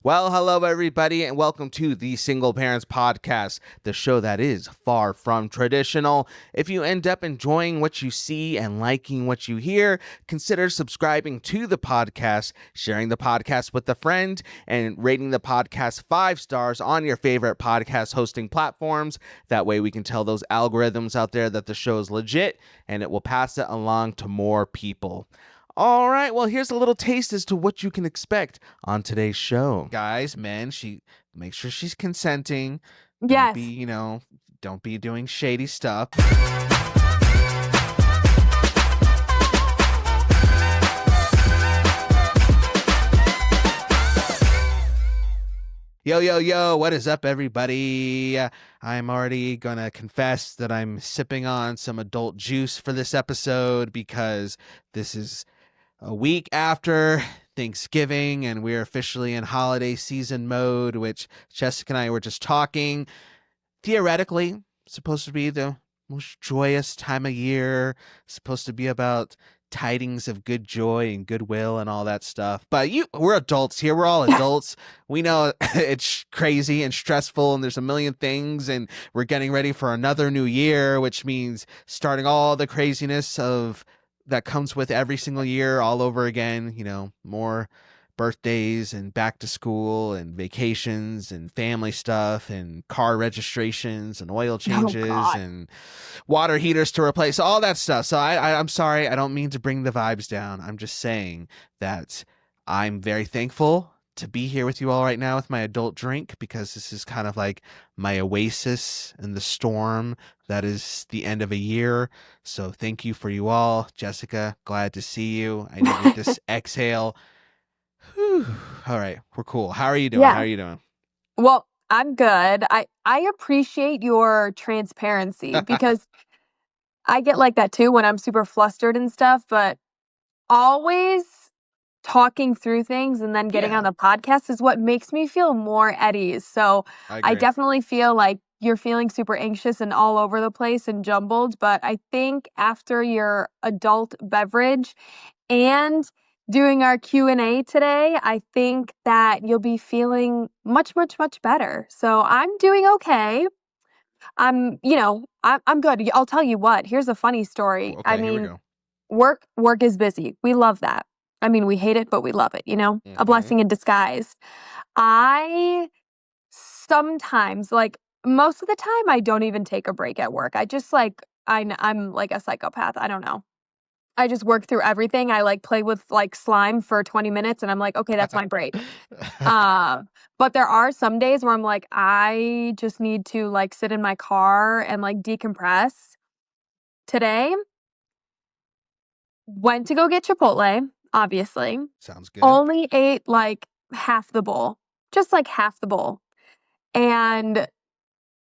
Well, hello, everybody, and welcome to the Single Parents Podcast, the show that is far from traditional. If you end up enjoying what you see and liking what you hear, consider subscribing to the podcast, sharing the podcast with a friend, and rating the podcast 5 stars on your favorite podcast hosting platforms. That way, we can tell those algorithms out there that the show is legit, and it will pass it along to more people. All right, well, here's a little taste as to what you can expect on today's show. Guys, men, make sure she's consenting. Don't Yes. don't be doing shady stuff. Yo, what is up, everybody? I'm already gonna confess that I'm sipping on some adult juice for this episode because this is a week after Thanksgiving, and we're officially in holiday season mode, which Jessica and I were just talking. Theoretically, supposed to be the most joyous time of year, supposed to be about tidings of good joy and goodwill and all that stuff. But we're adults here. We're all adults. We know it's crazy and stressful, and there's a million things, and we're getting ready for another new year, which means starting all the craziness of that comes with every single year all over again. More birthdays and back to school and vacations and family stuff and car registrations and oil changes and water heaters to replace, all that stuff. So I'm sorry, I don't mean to bring the vibes down. I'm just saying that I'm very thankful to be here with you all right now with my adult drink, because this is kind of like my oasis in the storm that is the end of a year. So thank you for you all. Jessica, glad to see you. I needed this exhale. Whew. All right, we're cool. How are you doing? Yeah. How are you doing? Well, I'm good. I appreciate your transparency because I get like that too when I'm super flustered and stuff, but always talking through things and then getting on the podcast is what makes me feel more at ease. So I definitely feel like you're feeling super anxious and all over the place and jumbled, but I think after your adult beverage and doing our Q&A today, I think that you'll be feeling much, much, much better. So I'm doing okay. I'm good. I'll tell you what, here's a funny story. Okay, here we go. Work is busy. We love that. I mean, we hate it, but we love it, a blessing in disguise. I sometimes, like most of the time, I don't even take a break at work. I just I'm like a psychopath. I don't know. I just work through everything. I play with slime for 20 minutes and I'm like, okay, that's my break. But there are some days where I'm like, I just need to sit in my car and decompress. Today, went to go get Chipotle, obviously. Sounds good. Only ate half the bowl, just half the bowl. And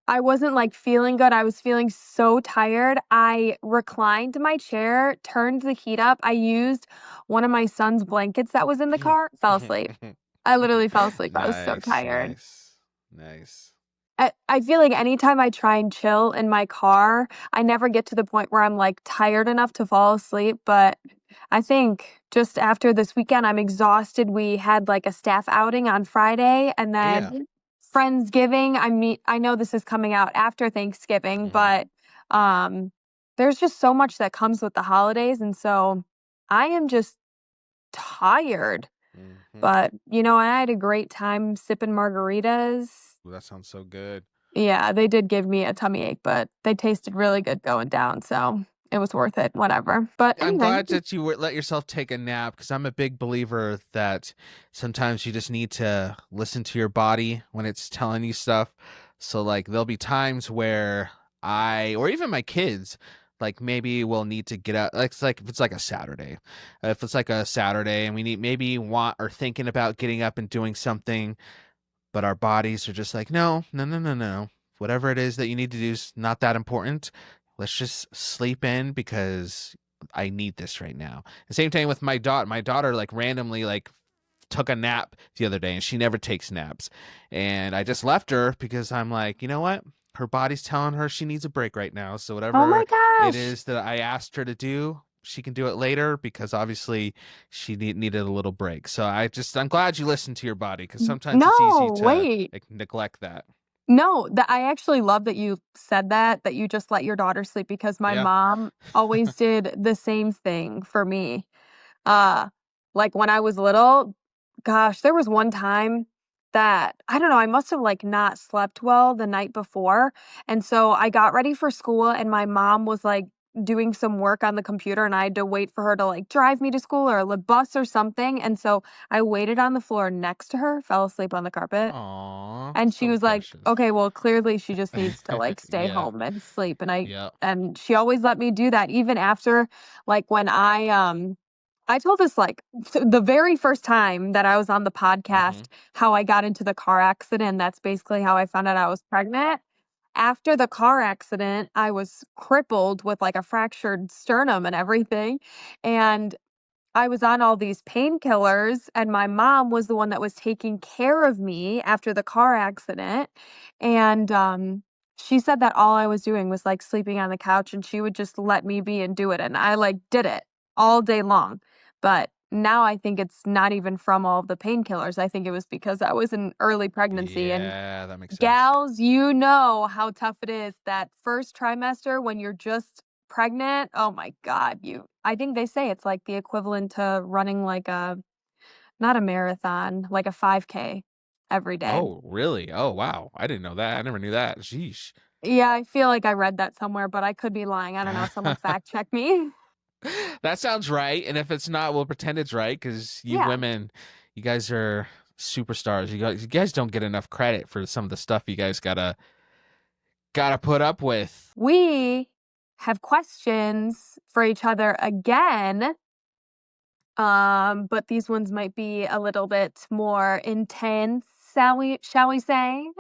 I wasn't feeling good. I was feeling so tired. I reclined my chair, turned the heat up. I used one of my son's blankets that was in the car, fell asleep. I literally fell asleep. Nice, I was so tired. Nice. I feel like anytime I try and chill in my car, I never get to the point where I'm tired enough to fall asleep. But I think just after this weekend, I'm exhausted. We had a staff outing on Friday, and then Friendsgiving. I know this is coming out after Thanksgiving, but there's just so much that comes with the holidays. And so I am just tired. But, I had a great time sipping margaritas. Ooh, that sounds so good. Yeah, they did give me a tummy ache, but they tasted really good going down. So it was worth it, whatever. But I'm glad that you let yourself take a nap, because I'm a big believer that sometimes you just need to listen to your body when it's telling you stuff. So there'll be times where or even my kids, maybe we'll need to get out. If it's a Saturday, and we are thinking about getting up and doing something, but our bodies are just like, no. Whatever it is that you need to do is not that important. Let's just sleep in because I need this right now. The same thing with my daughter. My daughter randomly took a nap the other day, and she never takes naps. And I just left her because I'm like, you know what? Her body's telling her she needs a break right now. So whatever it is that I asked her to do, she can do it later because obviously she needed a little break. So I'm glad you listened to your body because sometimes it's easy No, to wait. like neglect that. No, that I actually love that you said that you just let your daughter sleep because my Yeah. mom always did the same thing for me. Uh, like, when I was little, gosh, there was one time that, I don't know, I must have, like, not slept well the night before, and so I got ready for school, and my mom was, like, doing some work on the computer, and I had to wait for her to, like, drive me to school or the bus or something, and so I waited on the floor next to her, fell asleep on the carpet, Aw, and she so was like, precious. "Okay, well, clearly she just needs to, like, stay Yeah. home and sleep," Yeah. and she always let me do that even after, like, when I told this, like, the very first time that I was on the Mm-hmm. podcast, how I got into the car accident, that's basically how I found out I was pregnant. After the car accident, I was crippled with, like, a fractured sternum and everything, and I was on all these painkillers, and my mom was the one that was taking care of me after the car accident, and, she said that all I was doing was, like, sleeping on the couch, and she would just let me be and do it, and I, like, did it all day long, but now I think it's not even from all of the painkillers, I think it was because I was in early pregnancy, and Yeah, that makes sense. gals, you know how tough it is that first trimester when you're just pregnant. Oh my god, you I think they say it's like the equivalent to running like a not a marathon, like a 5K every day. Oh, really? Oh, wow. I didn't know that. I never knew that. Sheesh. Yeah, I feel like I read that somewhere, but I could be lying. I don't know. Someone fact check me. That sounds right. And if it's not, we'll pretend it's right because you Yeah. women, you guys are superstars. You guys don't get enough credit for some of the stuff you guys gotta put up with. We have questions for each other again. But these ones might be a little bit more intense, shall we say?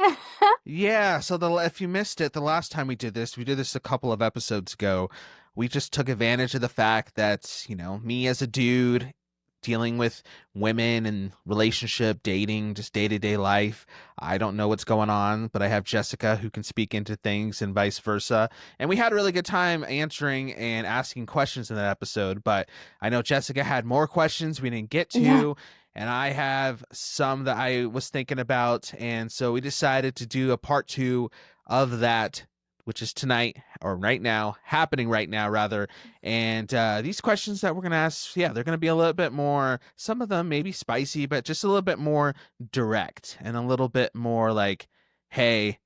Yeah, so if you missed it, the last time we did this a couple of episodes ago. We just took advantage of the fact that, me as a dude dealing with women and relationship, dating, just day-to-day life. I don't know what's going on, but I have Jessica who can speak into things and vice versa. And we had a really good time answering and asking questions in that episode, but I know Jessica had more questions we didn't get Yeah. to, and I have some that I was thinking about. And so we decided to do a part two of that, which is tonight or right now, happening right now, rather. And these questions that we're going to ask, yeah, they're going to be a little bit more, some of them maybe spicy, but just a little bit more direct and a little bit more like, hey,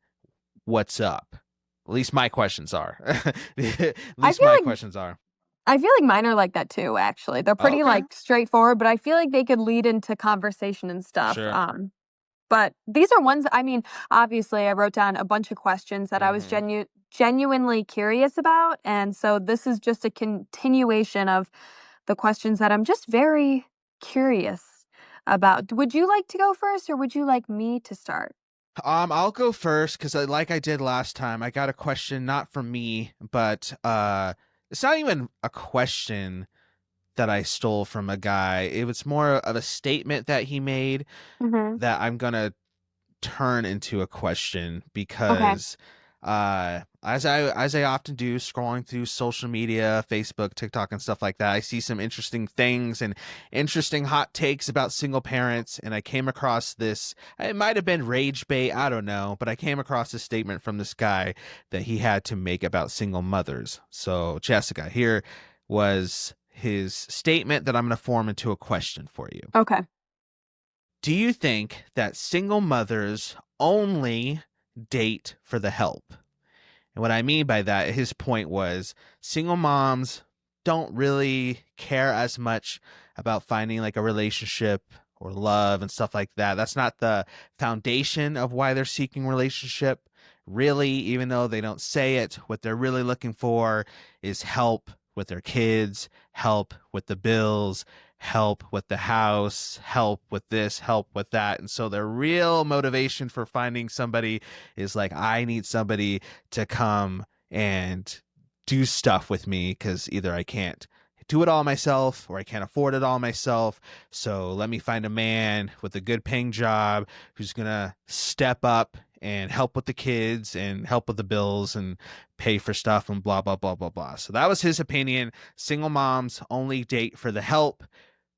what's up? At least my questions are. At I least feel my like questions are. I feel like mine are like that too, actually. They're pretty, Okay. like, straightforward, but I feel like they could lead into conversation and stuff. Sure. But these are ones I mean, obviously, I wrote down a bunch of questions that I was Hmm. genuinely curious about, and so this is just a continuation of the questions that I'm just very curious about. Would you like to go first, or would you like me to start? I'll go first because like I did last time, I got a question not from me, but it's not even a question that I stole from a guy. It was more of a statement that he made Mhm. that I'm gonna turn into a question Okay. because as I often do scrolling through social media, Facebook, TikTok and stuff like that, I see some interesting things and interesting hot takes about single parents, and I came across this. It might have been rage bait, I don't know, but I came across this statement from this guy that he had to make about single mothers. So Jessica, here was his statement that I'm going to form into a question for you. Okay. Do you think that single mothers only date for the help? And what I mean by that, his point was single moms don't really care as much about finding like a relationship or love and stuff like that. That's not the foundation of why they're seeking relationship. Really, even though they don't say it, what they're really looking for is help with their kids, help with the bills, help with the house, help with this, help with that. And so their real motivation for finding somebody is like, I need somebody to come and do stuff with me because either I can't do it all myself or I can't afford it all myself. So let me find a man with a good paying job who's going to step up and help with the kids and help with the bills and pay for stuff and blah blah blah blah blah. So that was his opinion. Single moms only date for the help.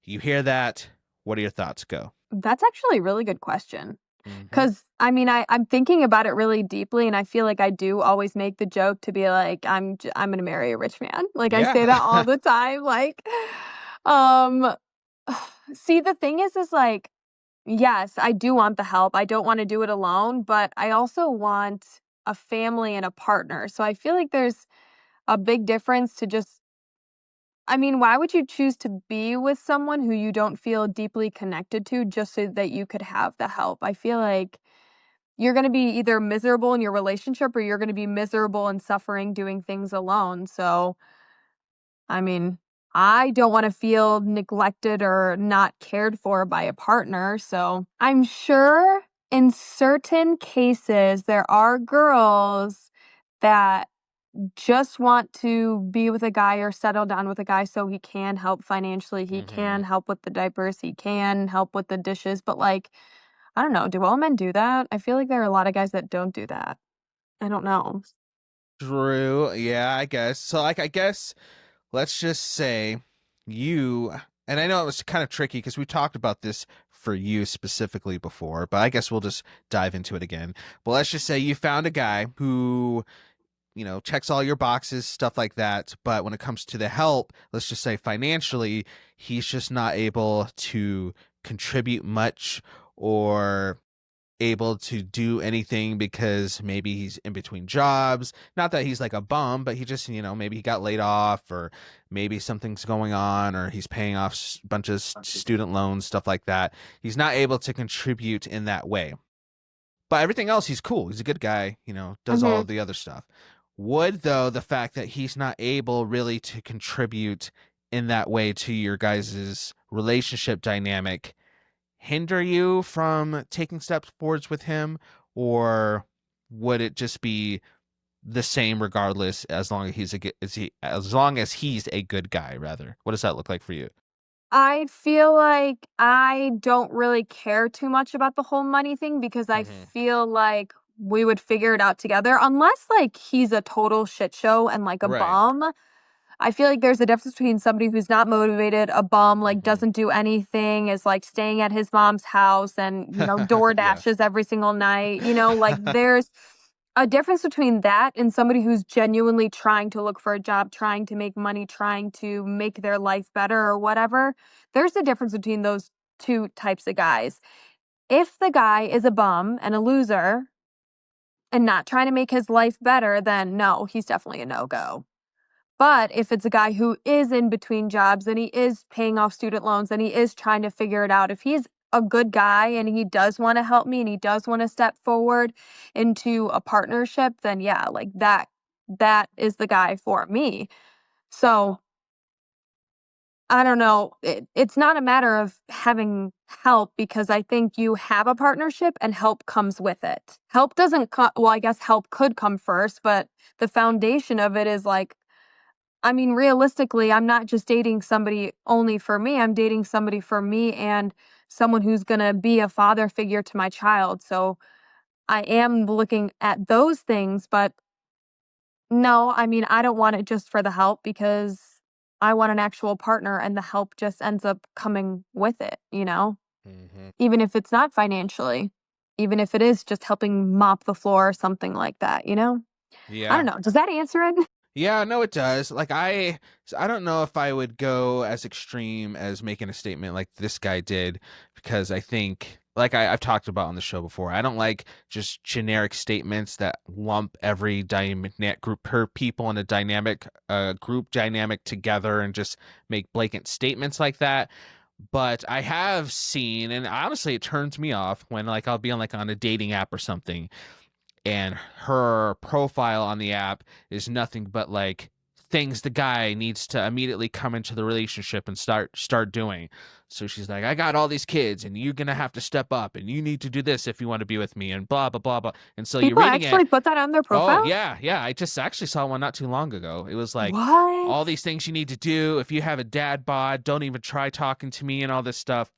You hear that? What are your thoughts? Go. That's actually a really good question. Mm-hmm. 'Cause, I mean, I'm thinking about it really deeply, and I feel like I do always make the joke to be like, I'm gonna marry a rich man." Like, I say that all Yeah. the time, like, um, see, the thing is like, yes, I do want the help, I don't wanna do it alone, but I also want a family and a partner, so I feel like there's a big difference to just I mean, why would you choose to be with someone who you don't feel deeply connected to just so that you could have the help? I feel like you're gonna be either miserable in your relationship or you're gonna be miserable and suffering doing things alone. So, I mean, I don't wanna feel neglected or not cared for by a partner. So, I'm sure in certain cases, there are girls that just want to be with a guy or settle down with a guy so he can help financially, he Mm-hmm. can help with the diapers, he can help with the dishes, but, like, I don't know, do all men do that? I feel like there are a lot of guys that don't do that. I don't know. True. Yeah, I guess. So, like, I guess let's just say you, and I know it was kind of tricky because we talked about this for you specifically before, but I guess we'll just dive into it again. But let's just say you found a guy who, checks all your boxes, stuff like that. But when it comes to the help, let's just say financially, he's just not able to contribute much or able to do anything because maybe he's in between jobs. Not that he's like a bum, but he just, maybe he got laid off or maybe something's going on or he's paying off a bunch of student loans, stuff like that. He's not able to contribute in that way. But everything else, he's cool. He's a good guy, does all Mhm. of the other stuff. Would, though, the fact that he's not able really to contribute in that way to your guys' relationship dynamic hinder you from taking steps forwards with him, or would it just be the same regardless as long as as long as he's a good guy, rather? What does that look like for you? I feel like I don't really care too much about the whole money thing because I Hmm. feel like we would figure it out together unless, like, he's a total shit show and, like, a Right. bum. I feel like there's a difference between somebody who's not motivated, a bum, like, Hmm. doesn't do anything, is, like, staying at his mom's house and, door Yeah. dashes every single night, like, there's a difference between that and somebody who's genuinely trying to look for a job, trying to make money, trying to make their life better or whatever. There's a difference between those 2 types of guys. If the guy is a bum and a loser and not trying to make his life better, then no, he's definitely a no-go. But if it's a guy who is in between jobs and he is paying off student loans and he is trying to figure it out, if he's a good guy and he does want to help me and he does want to step forward into a partnership, then yeah, like that is the guy for me. So, I don't know. It's not a matter of having help because I think you have a partnership and help comes with it. Help doesn't come, well, I guess help could come first, but the foundation of it is like I mean, realistically, I'm not just dating somebody only for me. I'm dating somebody for me and someone who's going to be a father figure to my child. So I am looking at those things, but no, I mean, I don't want it just for the help because I want an actual partner and the help just ends up coming with it. Hmm. Even if it's not financially, even if it is just helping mop the floor or something like that. I don't Yeah. know. Does that answer it? Yeah, no, it does. Like I don't know if I would go as extreme as making a statement like this guy did, because I think, like I've talked about on the show before, I don't like just generic statements that lump every dynamic group per people in a dynamic group dynamic together and just make blanket statements like that. But I have seen, and honestly, it turns me off when like I'll be on like on a dating app or something and her profile on the app is nothing but like things the guy needs to immediately come into the relationship and start doing. So she's like, I got all these kids and you're gonna have to step up and you need to do this if you want to be with me and blah blah blah blah. And so you're People reading it. actually put that on their Oh profile? yeah, yeah. I just actually saw one not too long ago. It was like What? all these things you need to do. If you have a dad bod, don't even try talking to me and all this stuff.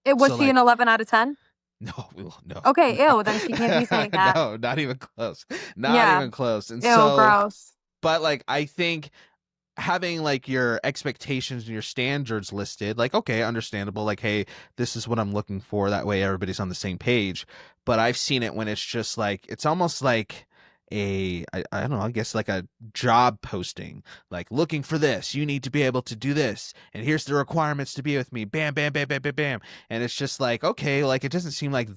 It was So she an like 11 out of 10? No, no, Okay, no, ew, then she can't be saying that. no, not even close, not Yeah, even close. And ew, so, gross. but like, I think having like your expectations and your standards listed, like, okay, understandable, like, hey, this is what I'm looking for, that way everybody's on the same page. But I've seen it when it's just like, it's almost like I don't know, I guess like a job posting, like, looking for this, you need to be able to do this, and here's the requirements to be with me, bam bam bam bam bam bam. And it's just like, okay, like, it doesn't seem like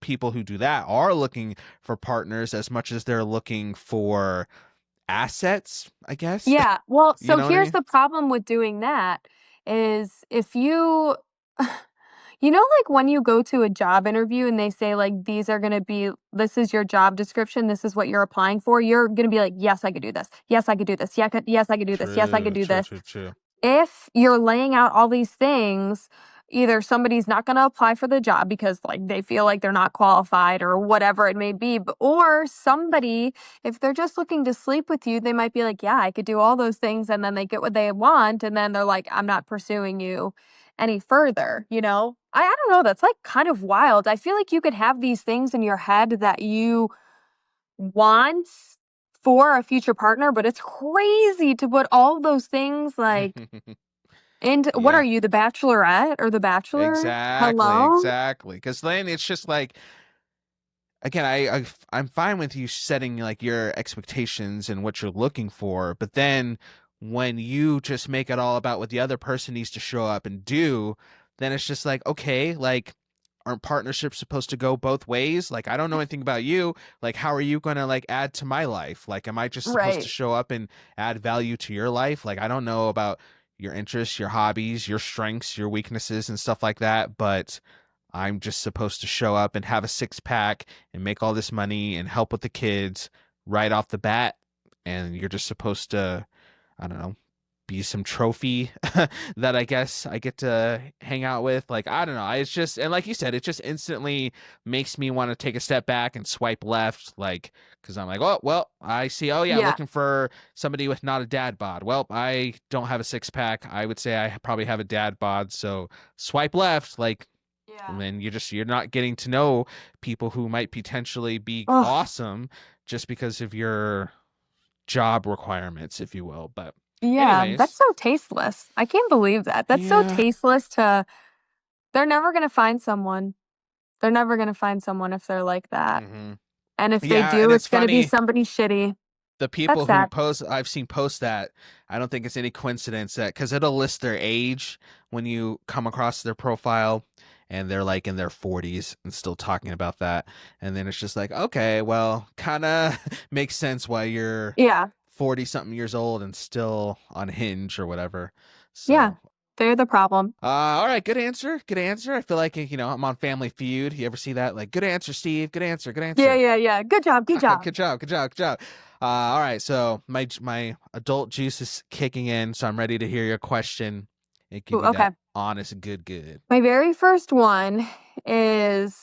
people who do that are looking for partners as much as they're looking for assets, I guess. Yeah, well, You so know what I here's mean? the problem with doing that is if you you know, like when you go to a job interview and they say, like, these are going to be, this is your job description, this is what you're applying for, you're going to be like, yes, I could do this. Yes, I could do this. Yes, I could do this. Yes, I could True, do true, this. true, true. If you're laying out all these things, either somebody's not going to apply for the job because like they feel like they're not qualified or whatever it may be, or somebody, if they're just looking to sleep with you, they might be like, yeah, I could do all those things, and then they get what they want, and then they're like, I'm not pursuing you any further, you know? I don't know, that's like kind of wild. I feel like you could have these things in your head that you want for a future partner, but it's crazy to put all those things like, and what are Yeah, you, the bachelorette or the bachelor? exactly, Hello? exactly. Because then it's just like, again, I'm fine with you setting like your expectations and what you're looking for, but then when you just make it all about what the other person needs to show up and do, then it's just like, okay, like, aren't partnerships supposed to go both ways? Like, I don't know anything about you. Like, how are you going to like add to my life? Like, am I just supposed to Right. show up and add value to your life? Like, I don't know about your interests, your hobbies, your strengths, your weaknesses, and stuff like that, but I'm just supposed to show up and have a six pack and make all this money and help with the kids right off the bat. And you're just supposed to, I don't know, be some trophy that I guess I get to hang out with. Like, I don't know. It's just, and like you said, it just instantly makes me want to take a step back and swipe left. Like, because I'm like, oh, well, I see. Oh, yeah, Yeah. looking for somebody with not a dad bod. Well, I don't have a six pack. I would say I probably have a dad bod. So swipe left. Like, Yeah. and then you're not getting to know people who might potentially be Oh, awesome just because of your job requirements, if you will. But yeah. That's anyways, so tasteless. I can't believe that. That's so yeah. tasteless to, they're never going to find someone. They're never going to find someone if they're like that. Hmm. And if they Yeah, and do, it's it's going to be funny, somebody shitty. the That's people who sad. post, I've seen post that, I don't think it's any coincidence that, because it'll list their age when you come across their profile, and they're like in their 40s and still talking about that. And then it's just like, okay, well, kind of makes sense why you're Yeah. 40 something years old and still on Hinge or whatever. Yeah. So, They're the problem. all right, good answer. Good answer. I feel like, I'm on Family Feud. You ever see that? Like, good answer, Steve. Good answer. Good Yeah. answer. Yeah. Yeah. Good job. Good job. Good job. Good job. Good job. All right, so my adult juice is kicking in, so I'm ready to hear your question and give Ooh, you okay. that honest, good. My very first one is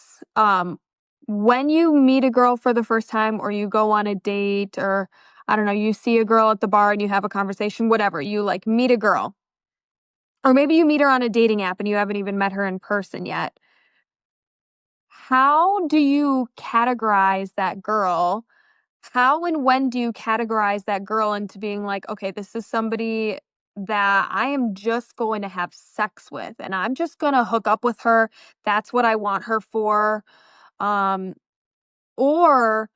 when you meet a girl for the first time or you go on a date or I don't know, you see a girl at the bar and you have a conversation, whatever, you like meet a girl. Or maybe you meet her on a dating app and you haven't even met her in person yet. How do you categorize that girl? How and when do you categorize that girl into being like, okay, this is somebody that I am just going to have sex with and I'm just going to hook up with her. That's what I want her for. Um, or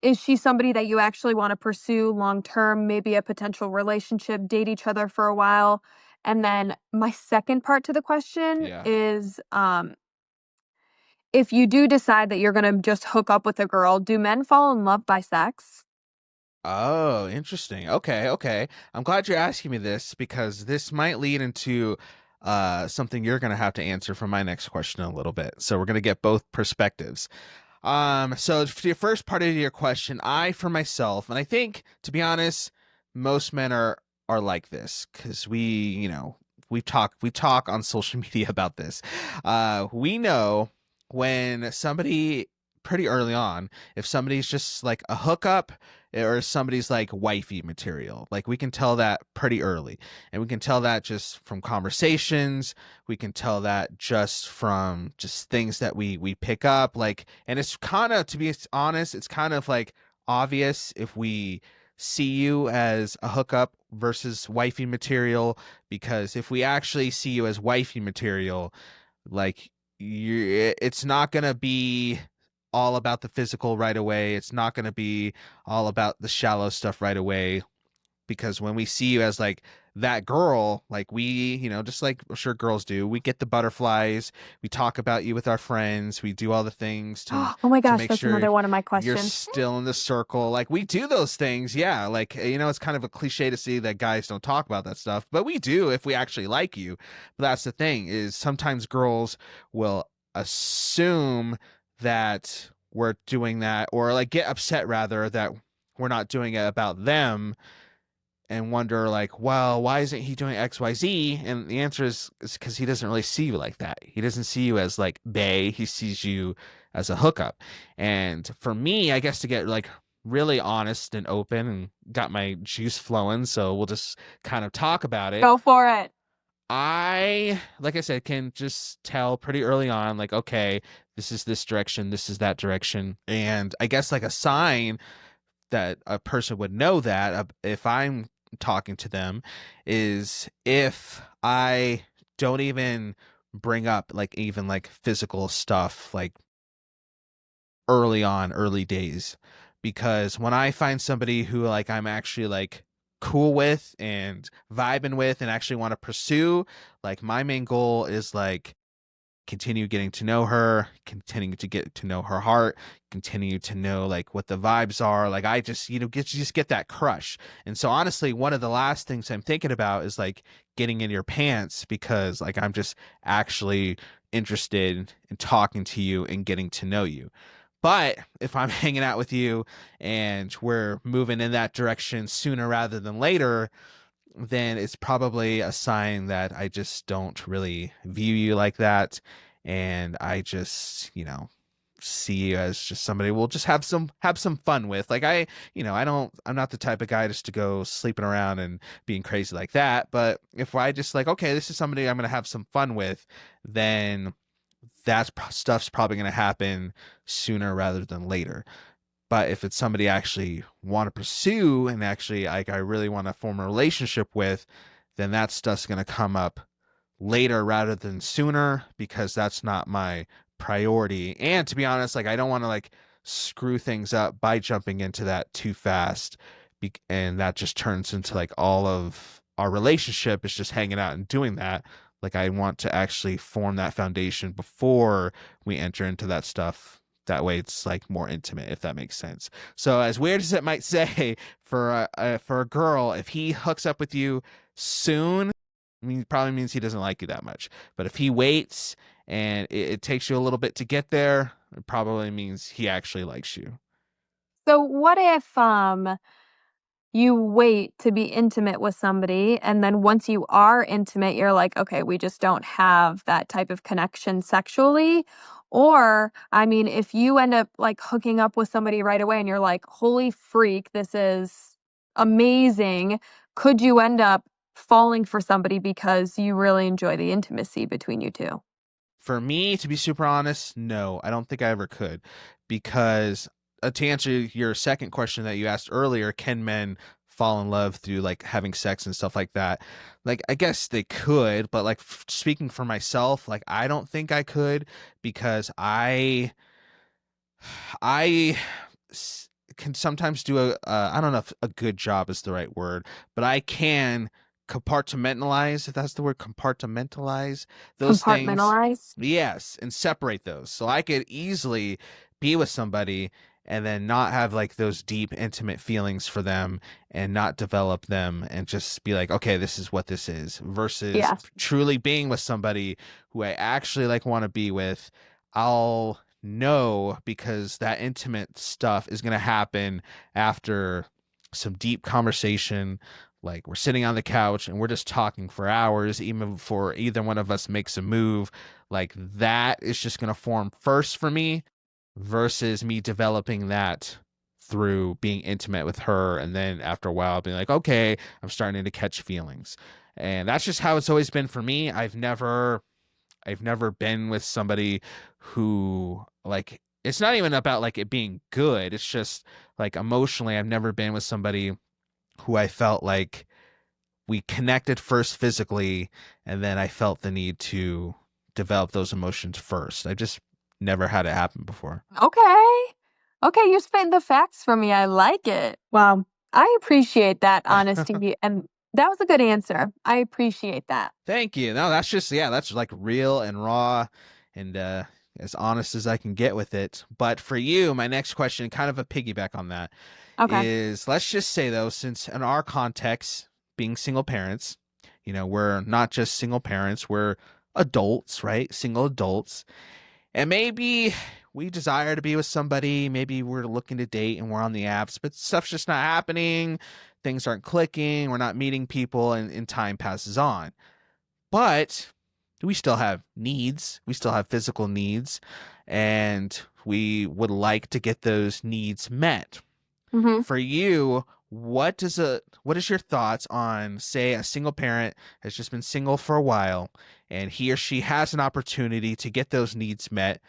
is she somebody that you actually want to pursue long term, maybe a potential relationship, date each other for a while? And then my second part to the question Yeah. is if you do decide that you're going to just hook up with a girl, do men fall in love by sex? Oh, interesting. Okay, okay. I'm glad you're asking me this because this might lead into something you're gonna have to answer for my next question in a little bit. So we're gonna get both perspectives. So for the first part of your question, I for myself, and I think to be honest, most men are like this because we talk on social media about this. We know when somebody pretty early on, if somebody's just like a hookup or somebody's like wifey material. Like we can tell that pretty early. And we can tell that just from conversations. We can tell that just from just things that we pick up. Like, and it's kind of, to be honest, it's kind of like obvious if we see you as a hookup versus wifey material, because if we actually see you as wifey material, like it's not going to be all about the physical right away. It's not going to be all about the shallow stuff right away, because when we see you as like that girl, like we, just like I'm sure girls do, we get the butterflies, we talk about you with our friends, we do all the things Oh my to gosh, make that's sure another one of my you're questions. still in the circle. Like we do those things. Yeah. Like, it's kind of a cliche to see that guys don't talk about that stuff, but we do if we actually like you. But that's the thing, is sometimes girls will assume that we're doing that, or like get upset rather that we're not doing it about them, and wonder like, well, why isn't he doing XYZ? And the answer is because he doesn't really see you like that. He doesn't see you as like bae. He sees you as a hookup. And for me, I guess, to get like really honest and open and got my juice flowing, so we'll just kind of talk about it. Go for it. I, like I said, can just tell pretty early on, like, okay, this is this direction, this is that direction. And I guess like a sign that a person would know that, if I'm talking to them, is if I don't even bring up like even like physical stuff like early days. Because when I find somebody who like I'm actually like cool with and vibing with and actually want to pursue, like my main goal is like continue getting to know her, continue to get to know her heart, continue to know like what the vibes are. Like I just, get that crush. And so honestly, one of the last things I'm thinking about is like getting in your pants, because like I'm just actually interested in talking to you and getting to know you. But if I'm hanging out with you and we're moving in that direction sooner rather than later, then it's probably a sign that I just don't really view you like that. And I just, see you as just somebody we'll just have some fun with. Like I'm not the type of guy just to go sleeping around and being crazy like that. But if I just like, okay, this is somebody I'm going to have some fun with, then stuff's probably going to happen sooner rather than later. But if it's somebody I actually want to pursue and actually like I really want to form a relationship with, then that stuff's going to come up later rather than sooner, because that's not my priority. And to be honest, like I don't want to like screw things up by jumping into that too fast, and that just turns into like all of our relationship is just hanging out and doing that. Like I want to actually form that foundation before we enter into that stuff. That way it's like more intimate, if that makes sense. So as weird as it might say, for a girl, if he hooks up with you soon, I mean, it probably means he doesn't like you that much. But if he waits and it takes you a little bit to get there, it probably means he actually likes you. So what if you wait to be intimate with somebody, and then once you are intimate, you're like, okay, we just don't have that type of connection sexually? Or, I mean, if you end up like hooking up with somebody right away and you're like, holy freak, this is amazing, could you end up falling for somebody because you really enjoy the intimacy between you two? For me, to be super honest, no, I don't think I ever could, because to answer your second question that you asked earlier, can men fall in love through like having sex and stuff like that? Like, I guess they could, but like speaking for myself, like I don't think I could, because I can sometimes do I don't know if a good job is the right word, but I can compartmentalize, if that's the word, compartmentalize those things. Compartmentalize? Yes, and separate those. So I could easily be with somebody and then not have like those deep intimate feelings for them and not develop them, and just be like, okay, this is what this is, versus Yes. truly being with somebody who I actually like want to be with. I'll know, because that intimate stuff is going to happen after some deep conversation. Like we're sitting on the couch and we're just talking for hours, even before either one of us makes a move. Like that is just going to form first for me, versus me developing that through being intimate with her, and then after a while being like, okay, I'm starting to catch feelings. And that's just how it's always been for me. I've never been with somebody who, like, it's not even about like it being good. It's just like emotionally, I've never been with somebody who I felt like we connected first physically, and then I felt the need to develop those emotions first. I just never had it happen before. Okay. Okay, you're spitting the facts for me. I like it. Wow. I appreciate that honesty, and that was a good answer. I appreciate that. Thank you. No, that's just, yeah, that's like real and raw and as honest as I can get with it. But for you, my next question, kind of a piggyback on that, Okay. is let's just say though, since in our context, being single parents, we're not just single parents, we're adults, right? Single adults. And maybe we desire to be with somebody, maybe we're looking to date and we're on the apps, but stuff's just not happening. Things aren't clicking, we're not meeting people, and time passes on. But we still have needs. We still have physical needs, and we would like to get those needs met. Mhm. For you, what is your thoughts on, say, a single parent has just been single for a while and he or she has an opportunity to get those needs met?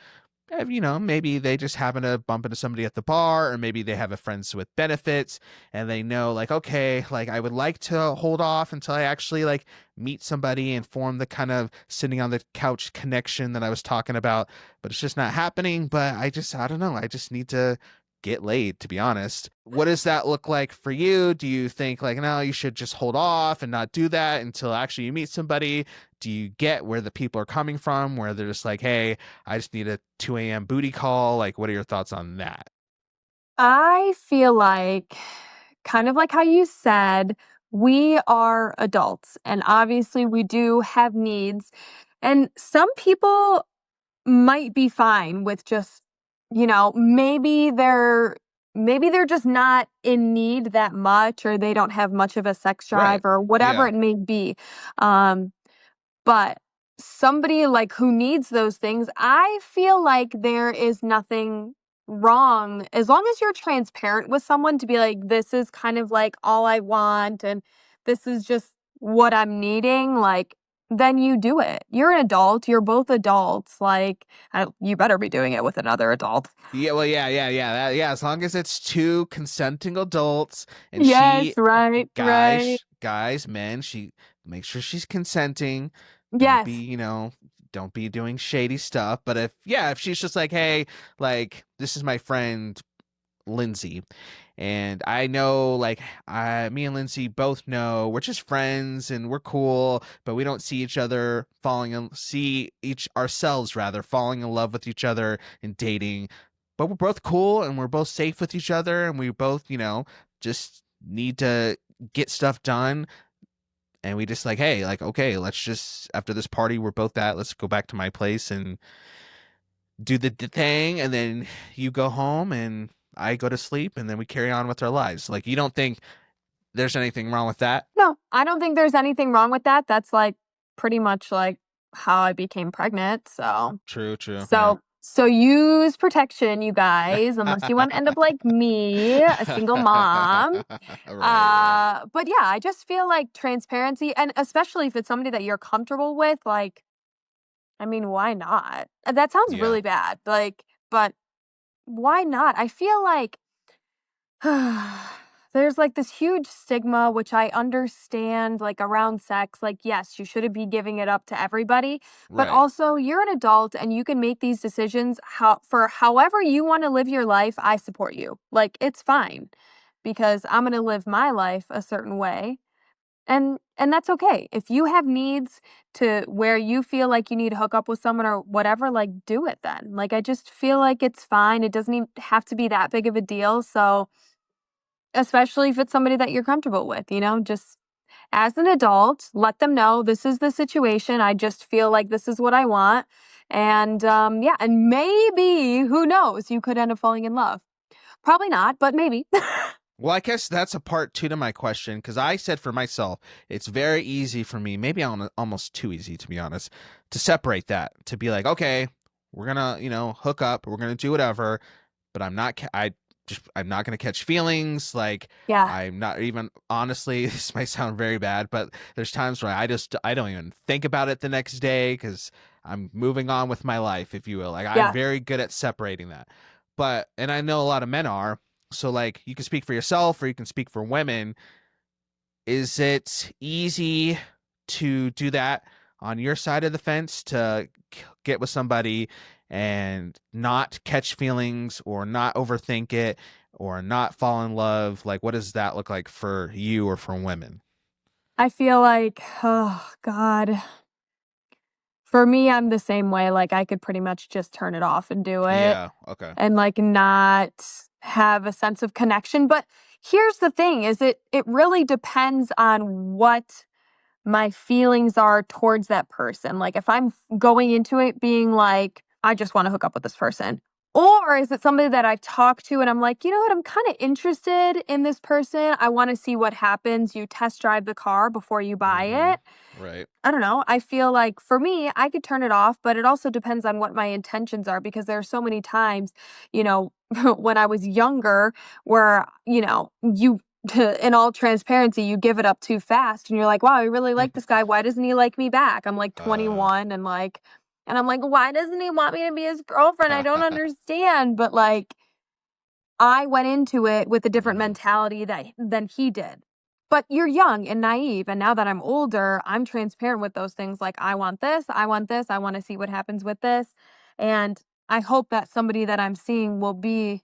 Maybe they just happen to bump into somebody at the bar, or maybe they have a friends with benefits and they know, like, okay, like I would like to hold off until I actually like meet somebody and form the kind of sitting on the couch connection that I was talking about, but it's just not happening. But I don't know. I just need to get laid, to be honest. What does that look like for you? Do you think like, no, you should just hold off and not do that until actually you meet somebody? Do you get where the people are coming from, where they're just like, hey, I just need a 2 a.m. booty call? Like, what are your thoughts on that? I feel like, kind of like how you said, we are adults and obviously we do have needs. And some people might be fine with just, maybe they're just not in need that much, or they don't have much of a sex drive Right. or whatever Yeah. it may be. Um but somebody like who needs those things, I feel like there is nothing wrong as long as you're transparent with someone to be like, this is kind of like all I want and this is just what I'm needing. Like, then you do it. You're an adult. You're both adults. Like, you better be doing it with another adult. Yeah, well, yeah. As long as it's two consenting adults, and Yes, right, right. men, she make sure she's consenting. Don't be, Yes. don't be doing shady stuff. But if she's just like, hey, like this is my friend Lindsay, and I know, like, me and Lindsay both know we're just friends and we're cool, but we don't see each other see each ourselves rather falling in love with each other and dating. But we're both cool and we're both safe with each other, and we both, just need to get stuff done. And we just like, hey, like, okay, let's just, after this party we're both at, let's go back to my place and do the thing, and then you go home and I go to sleep, and then we carry on with our lives. Like, you don't think there's anything wrong with that? No, I don't think there's anything wrong with that. That's like pretty much like how I became pregnant. So, True, true, yeah. so use protection, you guys, unless you want to end up like me, a single mom. Right. But yeah, I just feel like transparency, and especially if it's somebody that you're comfortable with, like, I mean, why not? That sounds Yeah. really bad, like, but why not? I feel like there's like this huge stigma, which I understand, like around sex. Like, yes, you shouldn't be giving it up to everybody, but Right. also you're an adult and you can make these decisions for however you want to live your life. I support you. Like, it's fine because I'm going to live my life a certain way. And that's okay. If you have needs to where you feel like you need to hook up with someone or whatever, like do it then. Like, I just feel like it's fine. It doesn't even have to be that big of a deal. So, especially if it's somebody that you're comfortable with, just as an adult, let them know this is the situation. I just feel like this is what I want. And yeah, and maybe, who knows, you could end up falling in love. Probably not, but maybe. Well, I guess that's a part two to my question, because I said for myself, it's very easy for me, maybe almost too easy, to be honest, to separate that, to be like, okay, we're gonna, hook up, we're gonna do whatever, but I'm not. just I'm not going to catch feelings. Like Yeah. I'm not even honestly, this might sound very bad, but there's times where I don't even think about it the next day because I'm moving on with my life, if you will. Like I'm Yeah. very good at separating that. But and I know a lot of men are. So like you can speak for yourself or you can speak for women. Is it easy to do that on your side of the fence to get with somebody and not catch feelings or not overthink it or not fall in love? Like, what does that look like for you or for women? I feel like, oh God. For me, I'm the same way. Like I could pretty much just turn it off and do it Yeah. Okay. and like not have a sense of connection. But here's the thing is it really depends on what my feelings are towards that person. Like if I'm going into it being like, I just want to hook up with this person. Or is it somebody that I've talked to and I'm like, you know what, I'm kind of interested in this person. I want to see what happens. You test drive the car before you buy Mm-hmm. it. Right. I don't know. I feel like for me, I could turn it off, but it also depends on what my intentions are because there are so many times, you know, when I was younger where, you in all transparency, you give it up too fast and you're like, wow, I really like this guy. Why doesn't he like me back? I'm like uh 21 and I'm like, why doesn't he want me to be his girlfriend? I don't understand. But like I went into it with a different mhm. mentality than he did. But you're young and naive, and now that I'm older, I'm transparent with those things like I want this, I want this, I want to see what happens with this. And I hope that somebody that I'm seeing will be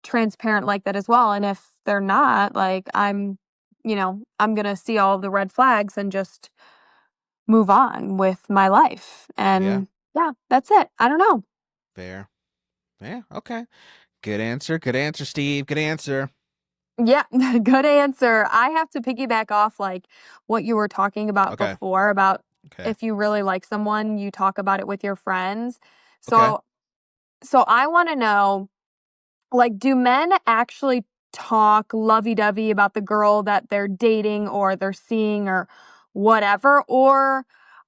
transparent like that as well. And if they're not, like I'm going to see all the red flags and just move on with my life. Yeah. And yeah, that's it. I don't know. Fair. Yeah. Okay. Good answer. Good answer, Steve. Good answer. Yeah, good answer. I have to piggyback off like what you were talking about Okay. before about Okay. if you really like someone, you talk about it with your friends. Okay. So I want to know, like, do men actually talk lovey-dovey about the girl that they're dating or they're seeing or whatever? Or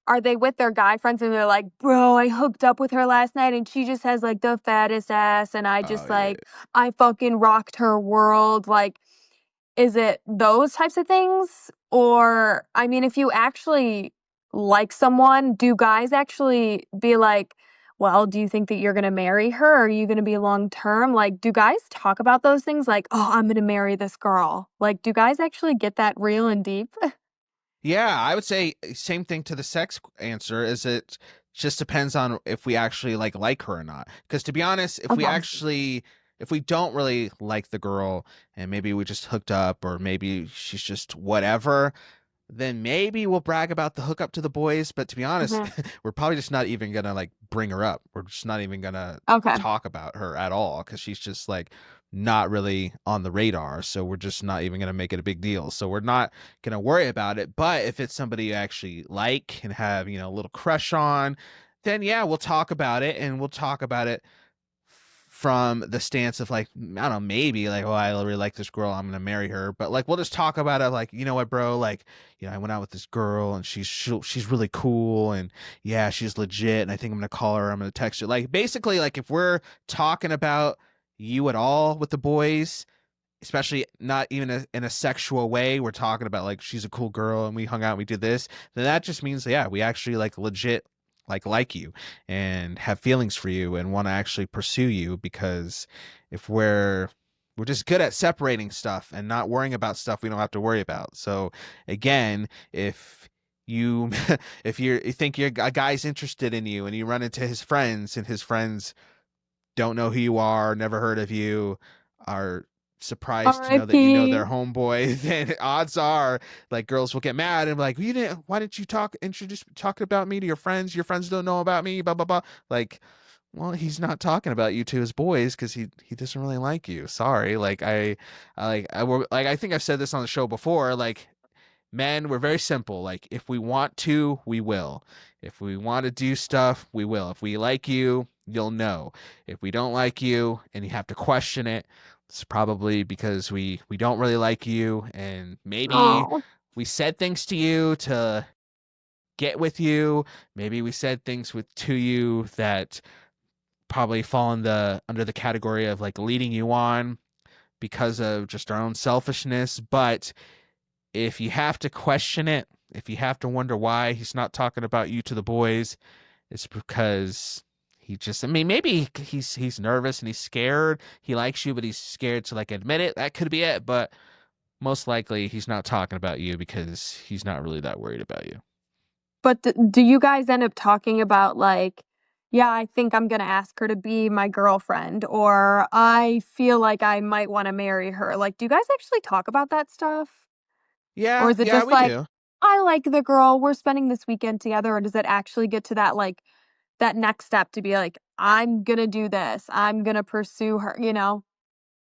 are they with their guy friends and they're like, bro, I hooked up with her last night and she just has like the fattest ass and I Oh just yeah. like I fucking rocked her world. Like is it those types of things? Or, I mean, if you actually like someone, do guys actually be like, well, do you think that you're going to marry her? Are you going to be long term? Like, do guys talk about those things like, oh, I'm going to marry this girl? Like, do guys actually get that real and deep? Yeah, I would say same thing to the sex answer is it just depends on if we actually like her or not. Because to be honest, Okay. if we don't really like the girl and maybe we just hooked up or maybe she's just whatever, then maybe we'll brag about the hookup to the boys. But to be honest, Hmm. we're probably just not even gonna like bring her up. We're just not even gonna Okay. talk about her at all because she's just like not really on the radar. So we're just not even gonna make it a big deal. So we're not gonna worry about it. But if it's somebody you actually like and have, a little crush on, then yeah, we'll talk about it and we'll talk about it from the stance of like I don't know, maybe like, oh, I really like this girl, I'm gonna marry her. But like we'll just talk about it like, you know what, bro, like, I went out with this girl and she's really cool and yeah, she's legit and I think I'm gonna call her, I'm gonna text her. Like basically like if we're talking about you at all with the boys, especially not even in a sexual way, we're talking about like she's a cool girl and we hung out and we did this, then that just means yeah, we actually like legit like you and have feelings for you and want to actually pursue you. Because if we're just good at separating stuff and not worrying about stuff we don't have to worry about. So again, if you if you think a guy's interested in you and you run into his friends and his friends don't know who you are, never heard of you, are surprised to know that you know their RIP. homeboy, then odds are like girls will get mad and be like, you didn't, why didn't you talk about me to your friends? Your friends don't know about me, blah blah blah. Like, well, he's not talking about you to his boys because he doesn't really like you. Sorry. Like I think I've said this on the show before. Like men, we're very simple. Like, if we want to, we will. If we want to do stuff, we will. If we like you, you'll know. If we don't like you and you have to question it, it's probably because we don't really like you and maybe Oh. we said things to you to get with you. Maybe we said things to you that probably fall in the under the category of like leading you on. because of just our own selfishness. But if you have to question it, if you have to wonder why he's not talking about you to the boys, it's because he just, I mean, maybe he's nervous and he's scared. He likes you, but he's scared to like admit it. That could be it, but most likely he's not talking about you because he's not really that worried about you. But do you guys end up talking about like, yeah, I think I'm gonna ask her to be my girlfriend, or I feel like I might want to marry her? Like, do you guys actually talk about that stuff? Or Yeah, is it yeah, just we like, do. I like the girl, we're spending this weekend together, or does it actually get to that like that next step to be like, I'm gonna do this, I'm gonna pursue her, you know?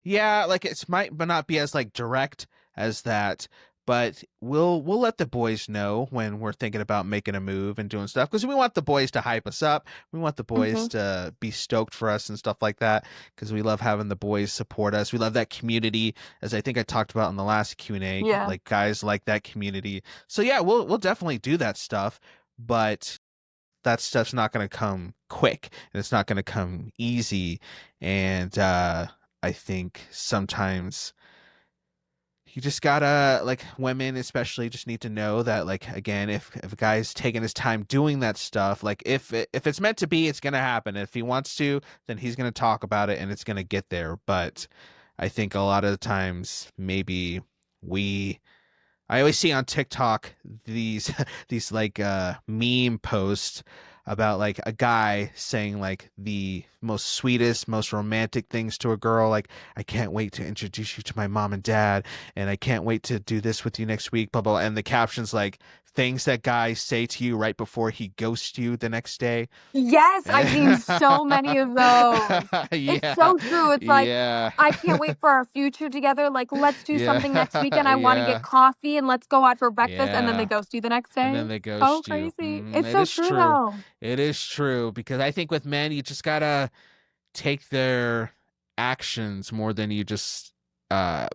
Yeah, like it's might but not be as like direct as that, but we'll let the boys know when we're thinking about making a move and doing stuff because we want the boys to hype us up. We want the Hmm. boys to be stoked for us and stuff like that because we love having the boys support us. We love that community, as I think I talked about in the last Q&A. Yeah. Like guys like that community. So yeah, we'll definitely do that stuff, but that stuff's not going to come quick and it's not going to come easy. And I think sometimes you just gotta, like, women especially just need to know that, like, again, if a guy's taking his time doing that stuff, like if it's meant to be, it's gonna happen. If he wants to, then he's gonna talk about it and it's gonna get there. But I think a lot of the times maybe we I always see on TikTok these these like meme posts about like a guy saying like the most sweetest, most romantic things to a girl, like I can't wait to introduce you to my mom and dad, and I can't wait to do this with you next week, blah blah. And the captions like things that guys say to you right before he ghosts you the next day. Yes, I've seen so many of those. It's Yeah, so true. It's like, yeah, I can't wait for our future together. Like, let's do something next weekend. yeah, I want to get yeah, coffee and let's go out for breakfast. And then they yeah. ghost you the next And day. then they Oh, ghost you. crazy. It's It so is true, true. though. It is true because I think with men, you just gotta take their actions more than you just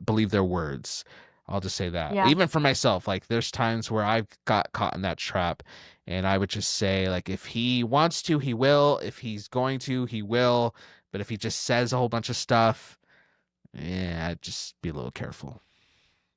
believe their words. I'll just say that. Yeah. Even for myself, like there's times where I've got caught in that trap, and I would just say like, if he wants to, he will. If he's going to, he will. But if he just says a whole bunch of stuff, yeah, just be a little careful.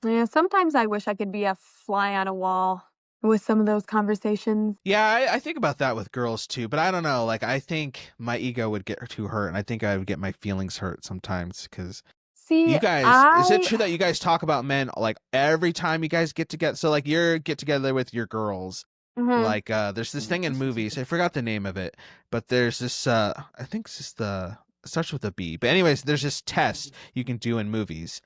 Yeah. Sometimes I wish I could be a fly on a wall with some of those conversations. Yeah, I think about that with girls too, but I don't know. Like, I think my ego would get too hurt, and I think I would get my feelings hurt sometimes. Because See, you guys, is it I. true that you guys talk about men like every time you guys get together? So, like, you're get together with your girls. Mhm. Like, there's this thing in movies. I forgot the name of it, but there's this. I think it's just it starts with a B. But anyways, there's this test you can do in movies,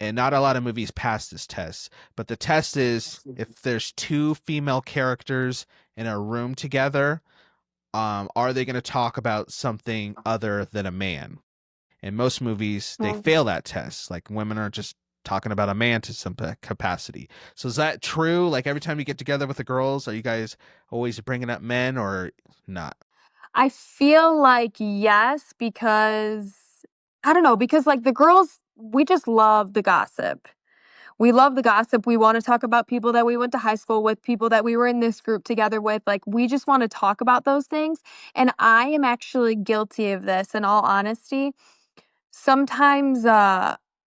and not a lot of movies pass this test. But the test is if there's two female characters in a room together, are they going to talk about something other than a man? In most movies, they Mm. fail that test. Like women are just talking about a man to some capacity. So is that true? Like every time you get together with the girls, are you guys always bringing up men or not? I feel like yes, because I don't know, because like the girls, we just love the gossip. We love the gossip. We want to talk about people that we went to high school with, people that we were in this group together with. Like, we just want to talk about those things. And I am actually guilty of this in all honesty. Sometimes,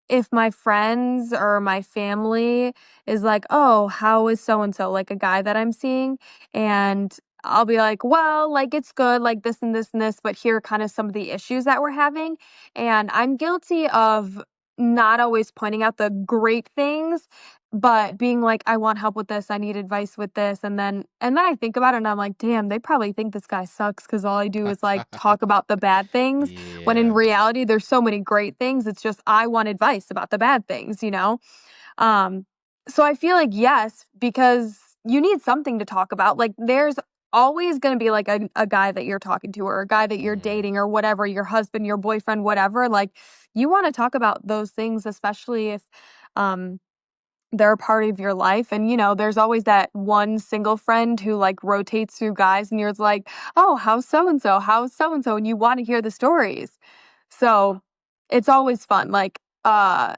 if my friends or my family is like, "Oh, how is so and so?" Like a guy that I'm seeing, and I'll be like, "Well, like it's good, like this and this and this, but here are kind of some of the issues that we're having." And I'm guilty of not always pointing out the great things, but being like, "I want help with this. I need advice with this." And then I think about it and I'm like, "Damn, they probably think this guy sucks because all I do is like talk about the bad things." When in Yeah. reality, there's so many great things. It's just I want advice about the bad things, you know? Um, so I feel like yes, because you need something to talk about. Like there's always going to be like a guy that you're talking to or a guy that you're Hmm. dating or whatever, your husband, your boyfriend, whatever. Like you want to talk about those things, especially if um they're a part of your life. And, you know, there's always that one single friend who like rotates through guys and you're like, oh, how's so and so? How's so and so? And you want to hear the stories. So it's always fun. Like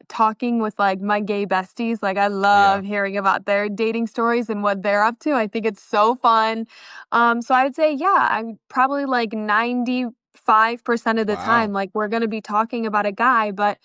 talking with like my gay besties. Like I Yeah. love hearing about their dating stories and what they're up to. I think it's so fun. So I would say, yeah, I'm probably like 95% of the time, Wow. like we're gonna be talking about a guy, but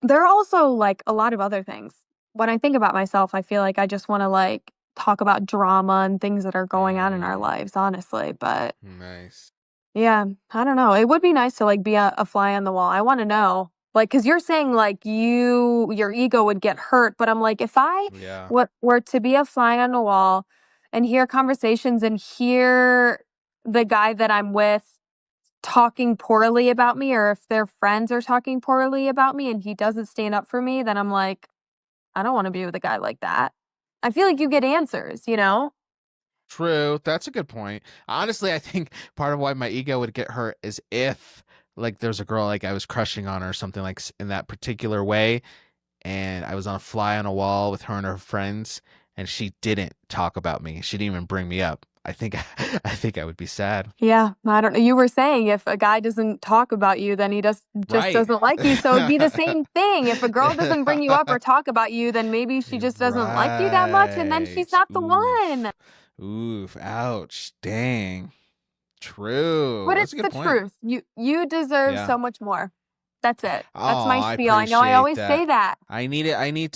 There are also, like, a lot of other things. When I think about myself, I feel like I just wanna, like, talk about drama and things that are going on in our Mm, lives, honestly, but nice. yeah, I don't know. It would be nice to, like, be a fly on the wall. I wanna know. Like, because 'cause you're saying, like, your ego would get hurt, but I'm like, if I Yeah. were to be a fly on the wall and hear conversations and hear the guy that I'm with talking poorly about me, or if their friends are talking poorly about me and he doesn't stand up for me, then I'm like, I don't wanna be with a guy like that. I feel like you get answers, you know? True. That's a good point. Honestly, I think part of why my ego would get hurt is if like there's a girl like I was crushing on or something like in that particular way, and I was on a fly on a wall with her and her friends, and she didn't talk about me. She didn't even bring me up. I think I think I would be sad. Yeah, I don't know. You were saying if a guy doesn't talk about you, then he just Right. doesn't like you. So it'd be the same thing. If a girl doesn't bring you up or talk about you, then maybe she just doesn't like you that much and then Right. she's not the one. Oof. Oof. Ouch. Dang. True. But That's a it's good the point. truth. You deserve Yeah. so much more. That's it. Oh, That's my I spiel. I know I appreciate always that. say that. I need it. I need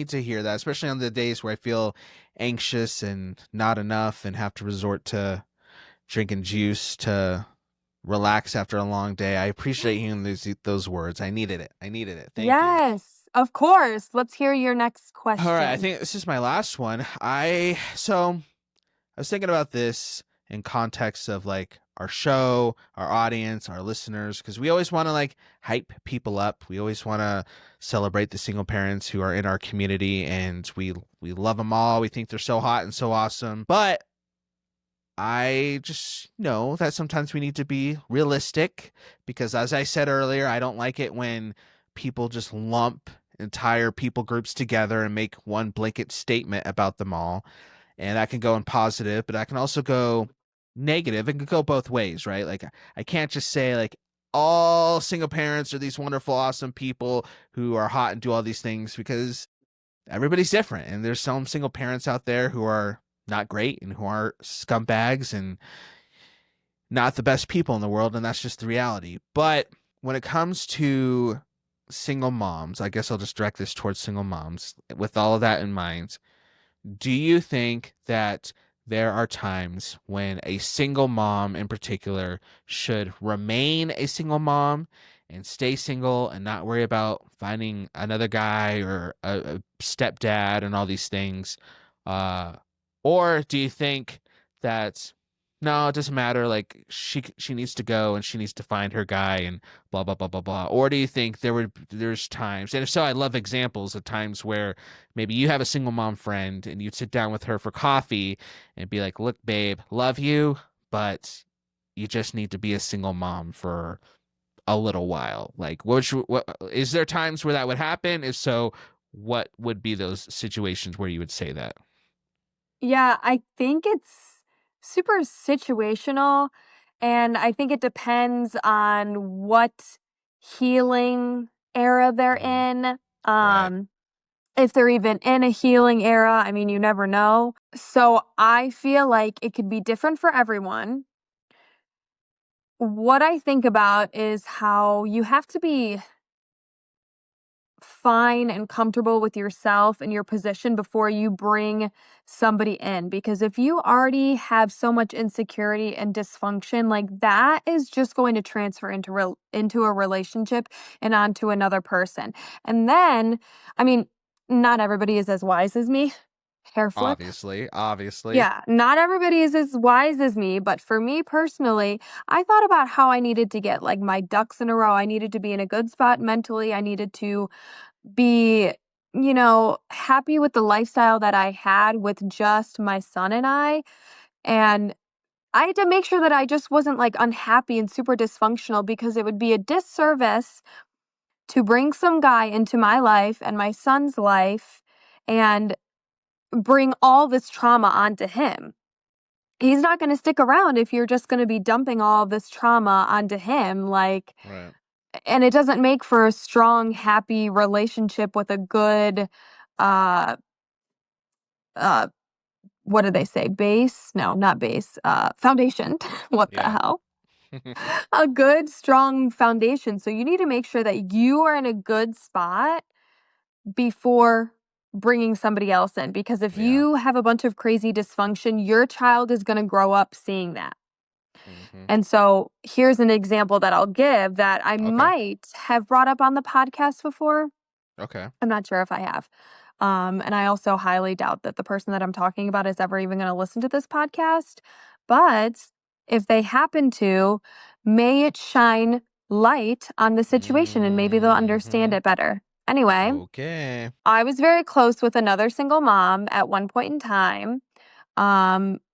to hear that, especially on the days where I feel anxious and not enough and have to resort to drinking juice to relax after a long day. I appreciate hearing those words. I needed it. I needed it. Thank you. Yes, of course. Let's hear your next All right, I question. think this is my last one. I was thinking about this in context of like our show, our audience, our listeners, because we always want to like hype people up. We always want to celebrate the single parents who are in our community, and we love them all. We think they're so hot and so awesome. But I just know that sometimes we need to be realistic because, as I said earlier, I don't like it when people just lump entire people groups together and make one blanket statement about them all. And that can go in positive, but that can also go negative. It can go both ways, right? Like, I can't just say, like, all single parents are these wonderful, awesome people who are hot and do all these things because everybody's different. And there's some single parents out there who are not great and who are scumbags and not the best people in the world, and that's just the reality. But when it comes to single moms, I guess I'll just direct this towards single moms with all of that in mind. Do you think that there are times when a single mom in particular should remain a single mom and stay single and not worry about finding another guy or a stepdad and all these things? Uh, or do you think that no, it doesn't matter. Like she needs to go and she needs to find her guy and blah blah blah blah blah. Or do you think there's times, and if so, I love examples of times where maybe you have a single mom friend and you'd sit down with her for coffee and be like, "Look, babe, love you, but you just need to be a single mom for a little while." Like, what is there times where that would happen? If so, what would be those situations where you would say that? Yeah, I think it's super situational, and I think it depends on what healing era they're Mm, in. right. Um, if they're even in a healing era, I mean, you never know. So I feel like it could be different for everyone. What I think about is how you have to be fine and comfortable with yourself and your position before you bring somebody in, because if you already have so much insecurity and dysfunction, like, that is just going to transfer into a relationship and onto another person. And then, I mean, not everybody is as wise as me. Hair flip. Obviously, obviously. Yeah, not everybody is as wise as me, but for me personally, I thought about how I needed to get, like, my ducks in a row. I needed to be in a good spot mentally. I needed to be, happy with the lifestyle that I had with just my son and I. And I had to make sure that I just wasn't, like, unhappy and super dysfunctional, because it would be a disservice to bring some guy into my life and my son's life and bring all this trauma onto him. He's not going to stick around if you're just going to be dumping all this trauma onto him. Like, Right. and it doesn't make for a strong, happy relationship with a good, uh, uh, what do they say? Base? No, not base. Foundation. What the Yeah. hell? a good, strong foundation. So you need to make sure that you are in a good spot before bringing somebody else in. Because if Yeah. you have a bunch of crazy dysfunction, your child is going to grow up seeing that. Hmm. And so here's an example that I'll give that I Okay. might have brought up on the podcast before. Okay. I'm not sure if I have. And I also highly doubt that the person that I'm talking about is ever even going to listen to this podcast. But if they happen to, may it shine light on the situation and maybe they'll understand Hmm. it better. Anyway, Okay. I was very close with another single mom at one point in time.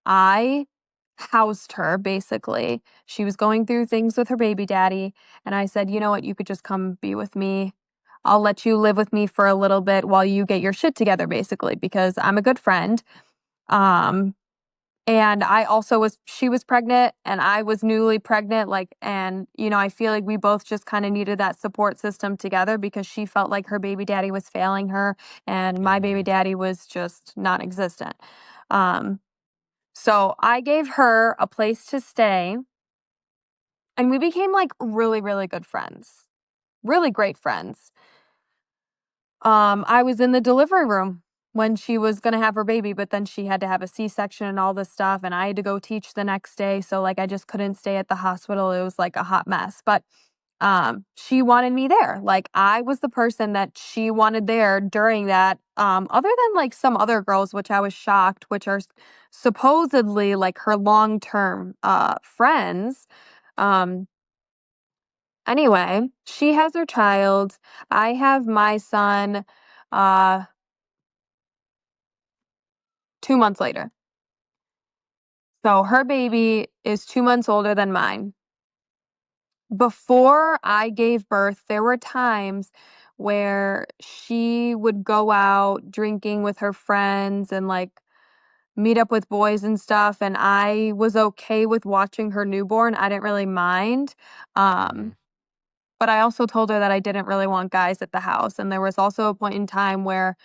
I housed her basically. She was going through things with her baby daddy, and I said, "You know what? You could just come be with me. I'll let you live with me for a little bit while you get your shit together basically because I'm a good friend." Um and I also was she was pregnant and I was newly pregnant and I feel like we both just kind of needed that support system together because she felt like her baby daddy was failing her and my baby Hmm. daddy was just non-existent. Um so I gave her a place to stay and we became like really, really good friends. Really great friends. I was in the delivery room when she was gonna have her baby, but then she had to have a C-section and all this stuff, and I had to go teach the next day, so, like, I just couldn't stay at the hospital, it was, like, a hot mess, but, she wanted me there, like, I was the person that she wanted there during that, other than, like, some other girls, which I was shocked, which are supposedly, like, her long-term, friends, um anyway, she has her child, I have my son, uh 2 months later. So her baby is 2 months older than mine. Before I gave birth, there were times where she would go out drinking with her friends and, like, meet up with boys and stuff, and I was okay with watching her newborn, I didn't really mind, Hmm. um, but I also told her that I didn't really want guys at the house, and there was also a point in time where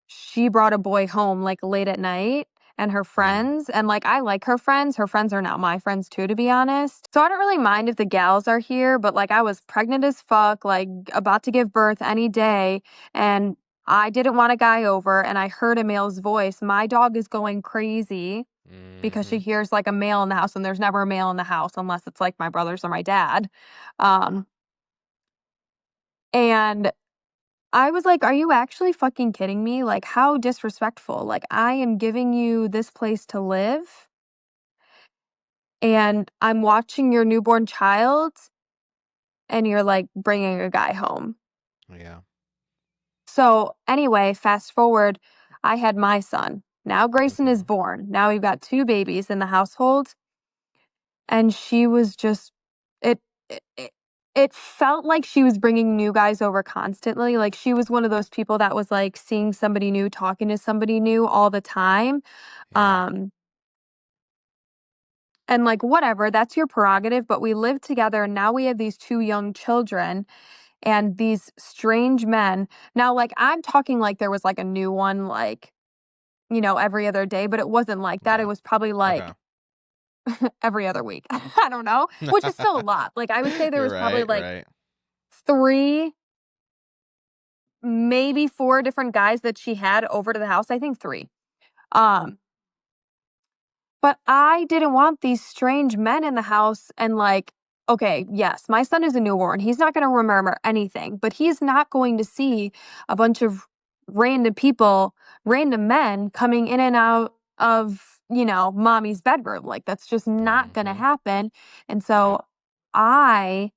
she brought a boy home, like, late at night and her Mm. friends and, like, I like her friends are now my friends too, to be honest. So I don't really mind if the gals are here, but, like, I was pregnant as fuck, like, about to give birth any day, and I didn't want a guy over, and I heard a male's voice. My dog is going crazy because she Hmm. hears, like, a male in the house, and there's never a male in the house unless it's, like, my brothers or my dad. Um, and I was like, "Are you actually fucking kidding me? Like, how disrespectful. Like, I am giving you this place to live, and I'm watching your newborn child, and you're, like, bringing a guy home." Yeah. So, anyway, fast forward, I had my son. Now Grayson is Hmm. born. Now we've got 2 babies in the household, and she was just it it felt like she was bringing new guys over constantly, like, she was one of those people that was, like, seeing somebody new, talking to somebody new all the time, Yeah. um, and, like, whatever, that's your prerogative, but we live together, and now we have these 2 young children and these strange men. Now, like, I'm talking like there was, like, a new one, like, every other day, but it wasn't like that, it Yeah. was probably, Okay. like, every other week. I don't know, which is still a lot, like, I would say there You're was probably, right. like, Right. 3, maybe 4 different guys that she had over to the house, I think 3. Um, but I didn't want these strange men in the house and, like, okay, yes, my son is a newborn, he's not gonna remember anything, but he's not going to see a bunch of random people, random men coming in and out of, mommy's bedroom, like, that's just not gonna Hmm. happen, and Yep. so I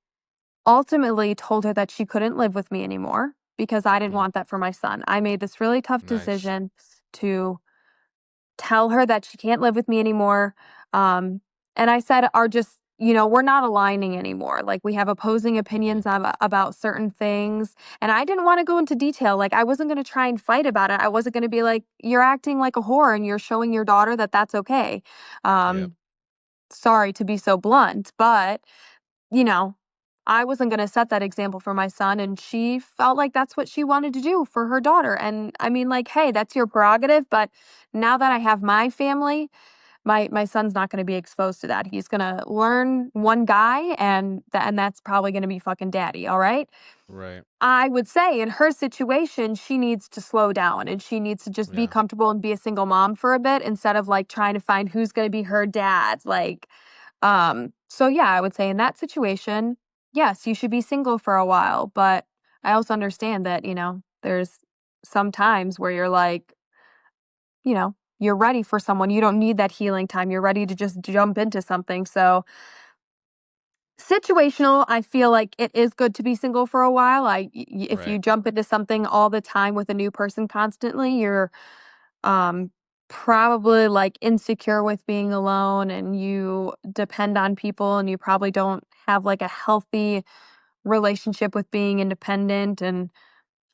ultimately told her that she couldn't live with me anymore because I didn't Mm. want that for my son. I made this really tough Nice. decision to tell her that she can't live with me anymore. Um, and I said, are just, we're not aligning anymore. Like we have opposing Hmm. opinions about certain things. And I didn't want to go into detail. Like I wasn't going to try and fight about it. I wasn't going to be like, you're acting like a whore and you're showing your daughter that that's okay. Yep. Um, Sorry to be so blunt, but you know, I wasn't going to set that example for my son. And she felt like that's what she wanted to do for her daughter. And I mean, like, hey, that's your prerogative. But now that I have my family, my son's not gonna be exposed to that. He's gonna learn one guy, and that's probably gonna be fucking daddy, all right? Right. I would say in her situation, she needs to slow down and she needs to just be Yeah. comfortable and be a single mom for a bit instead of like trying to find who's going to be her dad. Like, so yeah, I would say in that situation, yes, you should be single for a while. But I also understand that, there's some times where you're like, you're ready for someone. You don't need that healing time. You're ready to just jump into something. So, situational, I feel like it is good to be single for a while. If Right. you jump into something all the time with a new person constantly, you're um probably like insecure with being alone and you depend on people and you probably don't have like a healthy relationship with being independent and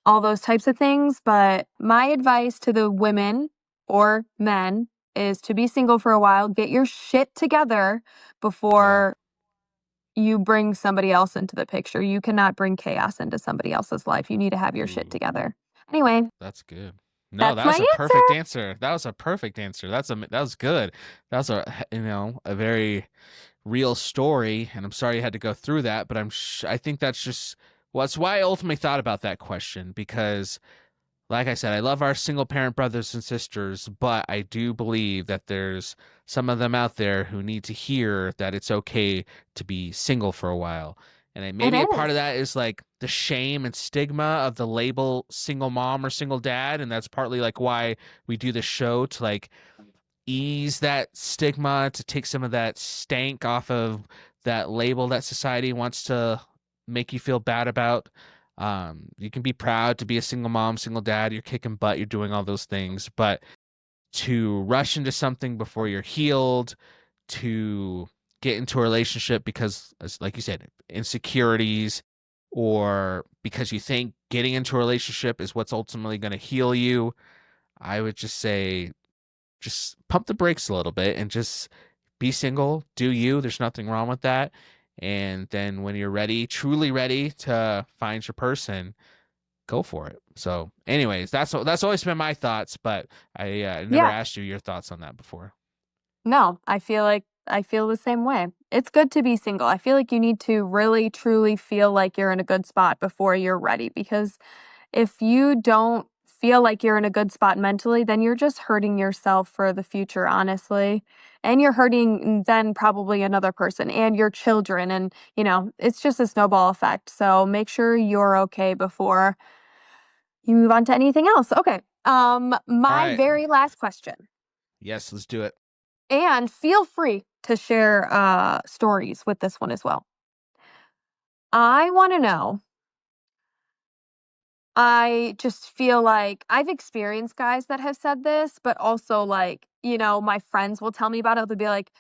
all those types of things. But my advice to the women or men is to be single for a while, get your shit together Yeah. before you bring somebody else into the picture. You cannot bring chaos into somebody else's life. You need to have your shit Ooh, together. Anyway, that's good. No, that's that my was a perfect answer. answer. That was a perfect answer. That was good. That was a very real story, and I'm sorry you had to go through that, but I think that's just well, that's why I ultimately thought about that question because like I said, I love our single parent brothers and sisters, but I do believe that there's some of them out there who need to hear that it's okay to be single for a while. And It maybe a part of is. that is like the shame and stigma of the label single mom or single dad. And that's partly like why we do the show to like ease that stigma, to take some of that stank off of that label that society wants to make you feel bad about. You can be proud to be a single mom, single dad, you're kicking butt, you're doing all those things, but to rush into something before you're healed, to get into a relationship because, like you said, insecurities, or because you think getting into a relationship is what's ultimately going to heal you, I would just say just pump the brakes a little bit and just be single, do you. There's nothing wrong with that. And then when you're ready, truly ready to find your person, go for it. So, anyways, that's always been my thoughts, but I never Yeah. asked you your thoughts on that before. No, I feel the same way. It's good to be single. I feel like you need to really truly feel like you're in a good spot before you're ready because if you don't feel like you're in a good spot mentally, then you're just hurting yourself for the future, honestly. And you're hurting then probably another person and your children. And, it's just a snowball effect. So make sure you're okay before you move on to anything else. Okay. All My right. very last question. Yes, let's do it. And feel free to share stories with this one as well. I want to know. I just feel like I've experienced guys that have said this, but also like, my friends will tell me about it. They'll be like,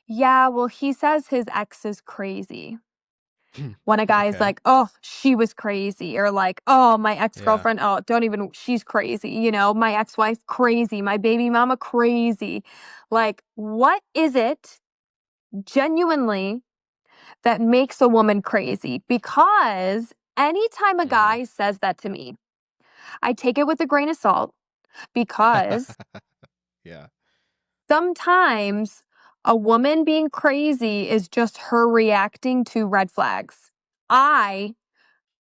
yeah, well, he says his ex is crazy. When a guy is Okay. like, oh, she was crazy, or like, oh, my ex Yeah. girlfriend, oh, don't even, she's crazy, my ex wife, crazy, my baby mama, crazy. Like, what is it genuinely that makes a woman crazy? Because anytime a Mhm. guy says that to me, I take it with a grain of salt because Yeah. sometimes a woman being crazy is just her reacting to red flags. I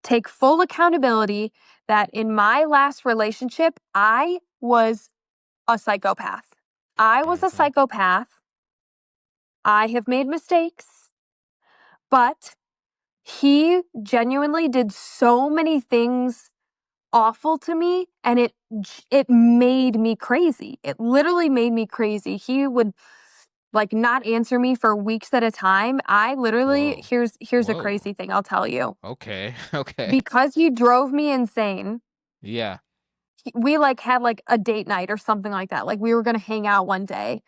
take full accountability that in my last relationship, I was a psychopath. I was a Hmm. psychopath. I have made mistakes, but he genuinely did so many things awful to me and it made me crazy. It literally made me crazy. He would like not answer me for weeks at a time. I literally Whoa. here's a Whoa. crazy thing I'll tell you. Okay. Okay. Because he drove me insane. Yeah. We like had like a date night or something like that. Like we were going to hang out one day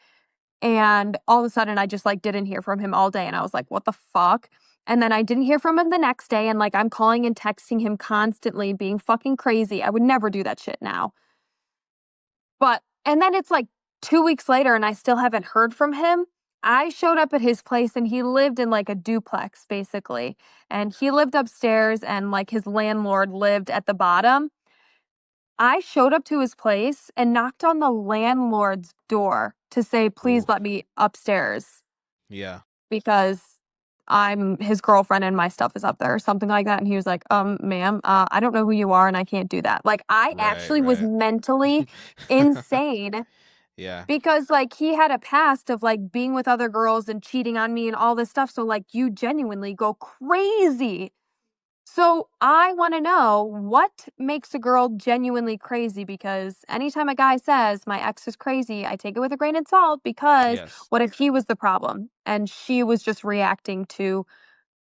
and all of a sudden I just like didn't hear from him all day and I was like, "What the fuck?" And then I didn't hear from him the next day and like I'm calling and texting him constantly being fucking crazy. I would never do that shit now. But and then it's like 2 weeks later and I still haven't heard from him. I showed up at his place and he lived in like a duplex basically. And he lived upstairs and like his landlord lived at the bottom. I showed up to his place and knocked on the landlord's door to say, Ooh. "Please let me upstairs Yeah. because I'm his girlfriend and my stuff is up there," or something like that, and he was like, ma'am, I don't know who you are and I can't do that." Like, I Right, actually was right. mentally insane Yeah. because, like, he had a past of, like, being with other girls and cheating on me and all this stuff, so, like, you genuinely go crazy. So I want to know what makes a girl genuinely crazy, because anytime a guy says my ex is crazy, I take it with a grain of salt, because Yes. what if he was the problem and she was just reacting to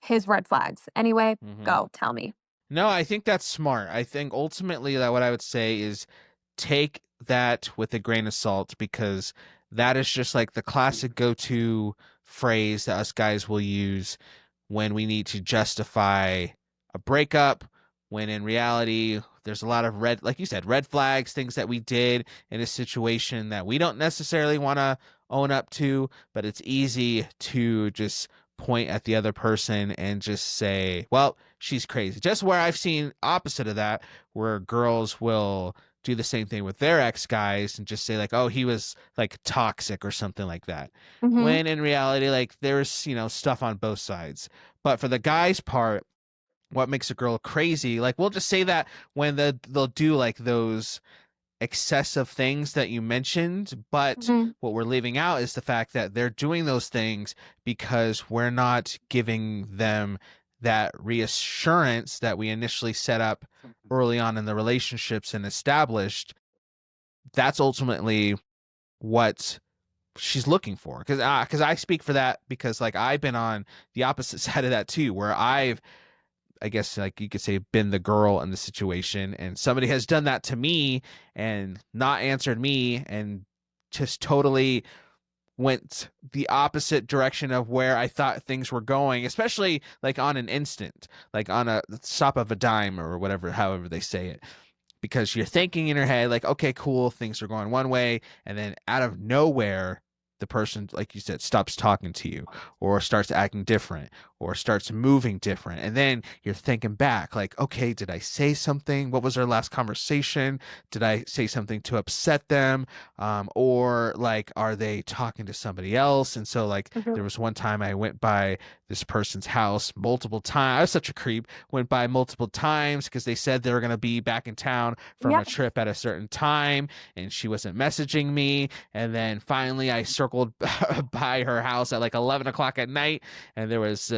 his red flags? Anyway, Mhm. go tell me. No, I think that's smart. I think ultimately that what I would say is take that with a grain of salt, because that is just like the classic go-to phrase that us guys will use when we need to justify a breakup, when in reality there's a lot of red, like you said, red flags, things that we did in a situation that we don't necessarily want to own up to, but it's easy to just point at the other person and just say, well, she's crazy. Just where I've seen opposite of that, where girls will do the same thing with their ex guys and just say like, oh, he was like toxic or something like that. Mhm. When in reality, like there's, stuff on both sides. But for the guys part, what makes a girl crazy, like we'll just say that when they'll do like those excessive things that you mentioned, but Mhm. what we're leaving out is the fact that they're doing those things because we're not giving them that reassurance that we initially set up early on in the relationships and established. That's ultimately what she's looking for, because I speak for that, because like I've been on the opposite side of that too, where I guess like you could say been the girl in the situation, and somebody has done that to me and not answered me and just totally went the opposite direction of where I thought things were going, especially like on an instant, like on a stop of a dime or whatever, however they say it, because you're thinking in your head like, okay, cool, things are going one way, and then out of nowhere the person, like you said, stops talking to you or starts acting different or starts moving different, and then you're thinking back like, okay, did I say something? What was our last conversation? Did I say something to upset them? Or like, are they talking to somebody else? And so like there Mhm. was one time I went by this person's house multiple times. I was such a creep, went by multiple times because they said they were going to be back in town from a Yep. trip at a certain time, and she wasn't messaging me. And then finally I circled by her house at like 11 o'clock at night, and there was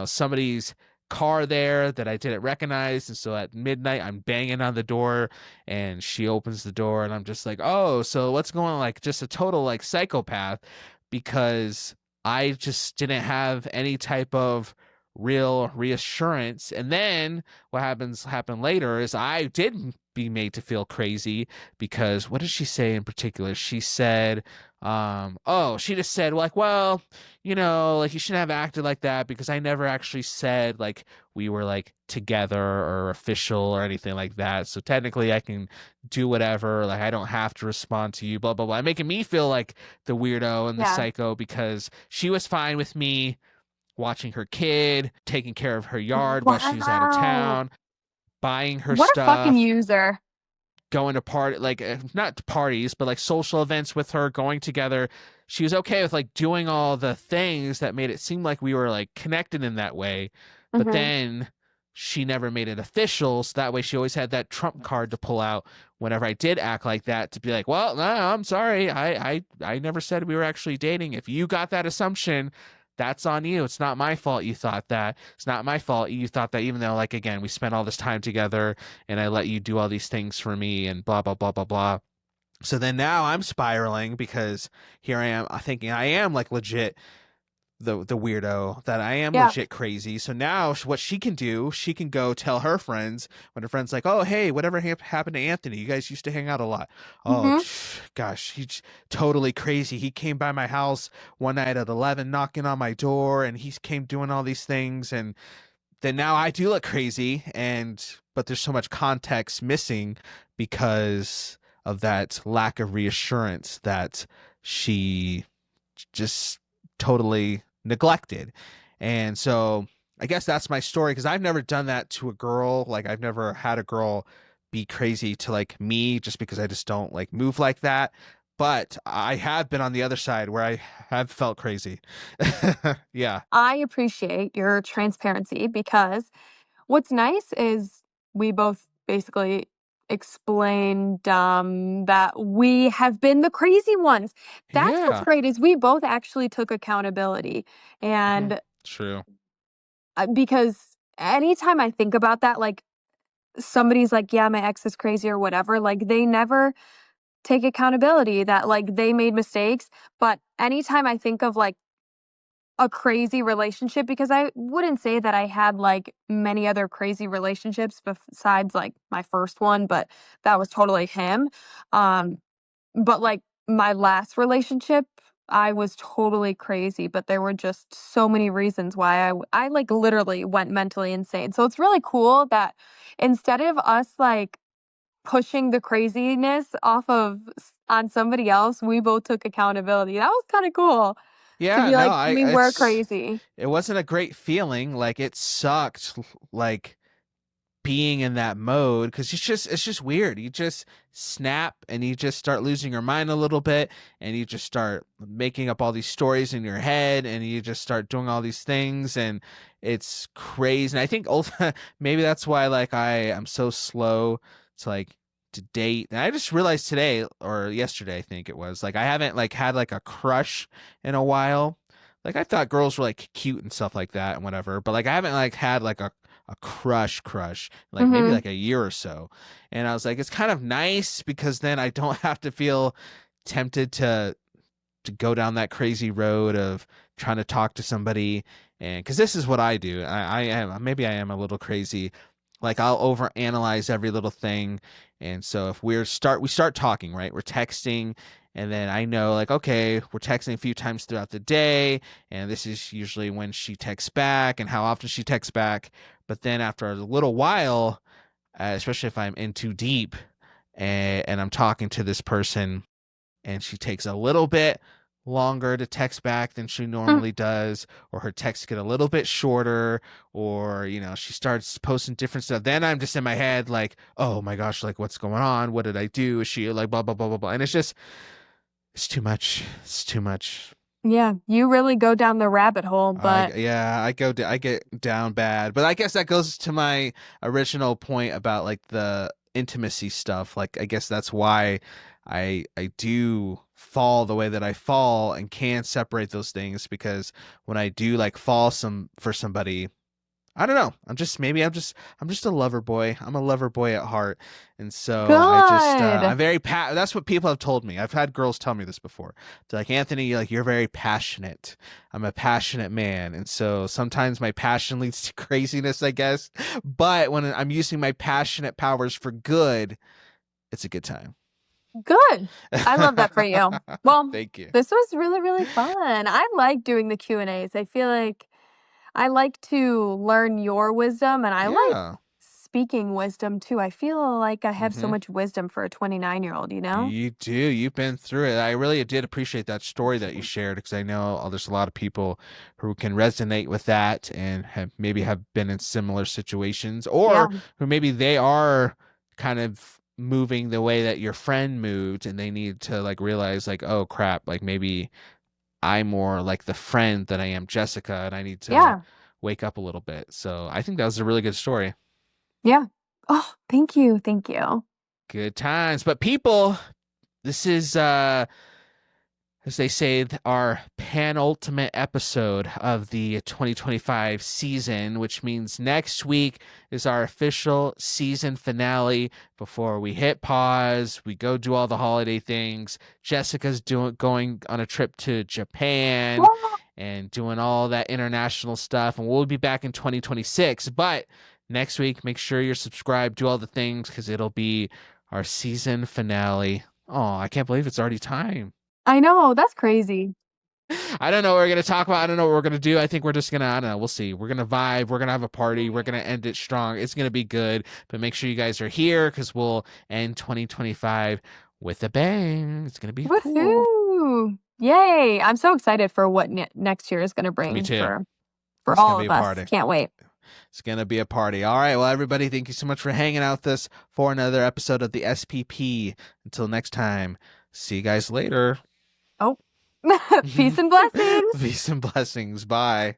somebody's car there that I didn't recognize. And so at midnight I'm banging on the door, and she opens the door, and I'm just like, oh, so what's going on? Like just a total like psychopath, because I just didn't have any type of real reassurance. And then what happened later is I did be made to feel crazy, because what did she say in particular? She said, oh, she just said like, well, like you shouldn't have acted like that, because I never actually said like we were like together or official or anything like that. So technically I can do whatever. Like I don't have to respond to you, blah, blah, blah. Making me feel like the weirdo and the Yeah. psycho, because she was fine with me watching her kid, taking care of her yard while she was out of Wow. town, buying her What a fucking stuff, user. going to party, like not to parties, but like social events with her, going together. She was okay with like doing all the things that made it seem like we were like connected in that way. But Mhm. then she never made it official. So that way she always had that trump card to pull out whenever I did act like that, to be like, well, no, I'm sorry. I never said we were actually dating. If you got that assumption, that's on you. It's not my fault you thought that. It's not my fault you thought that, even though, like, again, we spent all this time together and I let you do all these things for me and blah, blah, blah, blah, blah. So then now I'm spiraling, because here I am thinking I am like legit the weirdo, that I am Yeah. legit crazy. So now what she can do, she can go tell her friends, when her friends like, oh, hey, whatever happened to Anthony? You guys used to hang out a lot. Oh, Mhm. gosh, he's totally crazy. He came by my house one night at 11 knocking on my door, and he came doing all these things, and then now I do look crazy, but there's so much context missing because of that lack of reassurance that she just totally neglected. And so I guess that's my story, because I've never done that to a girl. Like I've never had a girl be crazy to like me just because I just don't like move like that. But I have been on the other side where I have felt crazy. Yeah. I appreciate your transparency because what's nice is we both basically explained that we have been the crazy ones. That's what's Yeah. great is we both actually took accountability. Mhm. And True. because anytime I think about that, like somebody's like, yeah, my ex is crazy or whatever, like they never take accountability that like they made mistakes. But anytime I think of like a crazy relationship, because I wouldn't say that I had like many other crazy relationships besides like my first one, but that was totally him. Um, but like my last relationship, I was totally crazy, but there were just so many reasons why I like literally went mentally insane. So it's really cool that instead of us like pushing the craziness off of on somebody else, we both took accountability. That was kind of cool to Yeah, be no, like, I we were it's crazy. it wasn't a great feeling. Like it sucked like being in that mode because it's just weird. You just snap and you just start losing your mind a little bit and you just start making up all these stories in your head and you just start doing all these things and it's crazy. And I think maybe that's why like I'm so slow to like to date. And I just realized today or yesterday I think it was like I haven't like had like a crush in a while. Like I thought girls were like cute and stuff like that and whatever, but like I haven't like had like a crush like maybe Mhm. like a year or so. And I was like, it's kind of nice because then I don't have to feel tempted to go down that crazy road of trying to talk to somebody. And because this is what I do. I am maybe I am a little crazy. Like I'll overanalyze every little thing. And so if we start talking, right? We're texting and then I know like, okay, we're texting a few times throughout the day. And this is usually when she texts back and how often she texts back. But then after a little while, especially if I'm in too deep and I'm talking to this person and she takes a little bit longer to text back than she Hmm. normally does, or her texts get a little bit shorter, or she starts posting different stuff, then I'm just in my head like, oh my gosh, like what's going on, what did I do, is she like blah blah blah blah blah, and it's too much, it's too much. Yeah, you really go down the rabbit hole, I but yeah, I get down bad. But I guess that goes to my original point about like the intimacy stuff. Like I guess that's why I do fall the way that I fall and can separate those things because when I do like fall some for somebody, I don't know. I'm just a lover boy. I'm a lover boy at heart. And so good. I'm very that's what people have told me. I've had girls tell me this before. They're like, "Anthony, like you're very passionate." I'm a passionate man. And so sometimes my passion leads to craziness, I guess. But when I'm using my passionate powers for good, it's a good time. Good. I love that for you. Well, Thank you. this was really, really fun. I like doing the Q&As. I feel like I like to learn your wisdom and I like Yeah. speaking wisdom too. I feel like I have so Mhm. much wisdom for a 29-year-old, you know? You do. You've been through it. I really did appreciate that story that you shared because I know there's a lot of people who can resonate with that and have been in similar situations, Yeah. or who maybe they are kind of moving the way that your friend moved, and they need to like realize like, oh crap, like maybe I'm more like the friend than I am Jessica, and I need to Yeah. wake up a little bit. So I think that was a really good story. Yeah. Oh, thank you. Thank you. Good times, but people, this is as they say, our penultimate episode of the 2025 season, which means next week is our official season finale. Before we hit pause, we go do all the holiday things. Jessica's going on a trip to Japan and doing all that international stuff, and we'll be back in 2026. But next week, make sure you're subscribed, do all the things, because it'll be our season finale. Oh, I can't believe it's already time. I know. That's crazy. I don't know what we're gonna talk about. I don't know what we're gonna do. I think we're just gonna, I don't know. We'll see. We're gonna vibe. We're gonna have a party. We're gonna end it strong. It's gonna be good. But make sure you guys are here because we'll end 2025 with a bang. It's gonna be cool. Woohoo! Yay! I'm so excited for what next year is going to Me bring too. for It's gonna all be of a us. party. Can't wait. It's going to be a party. All right. Well, everybody, thank you so much for hanging out with us for another episode of the SPP. Until next time, see you guys later. Oh, peace and blessings. Peace and blessings. Bye.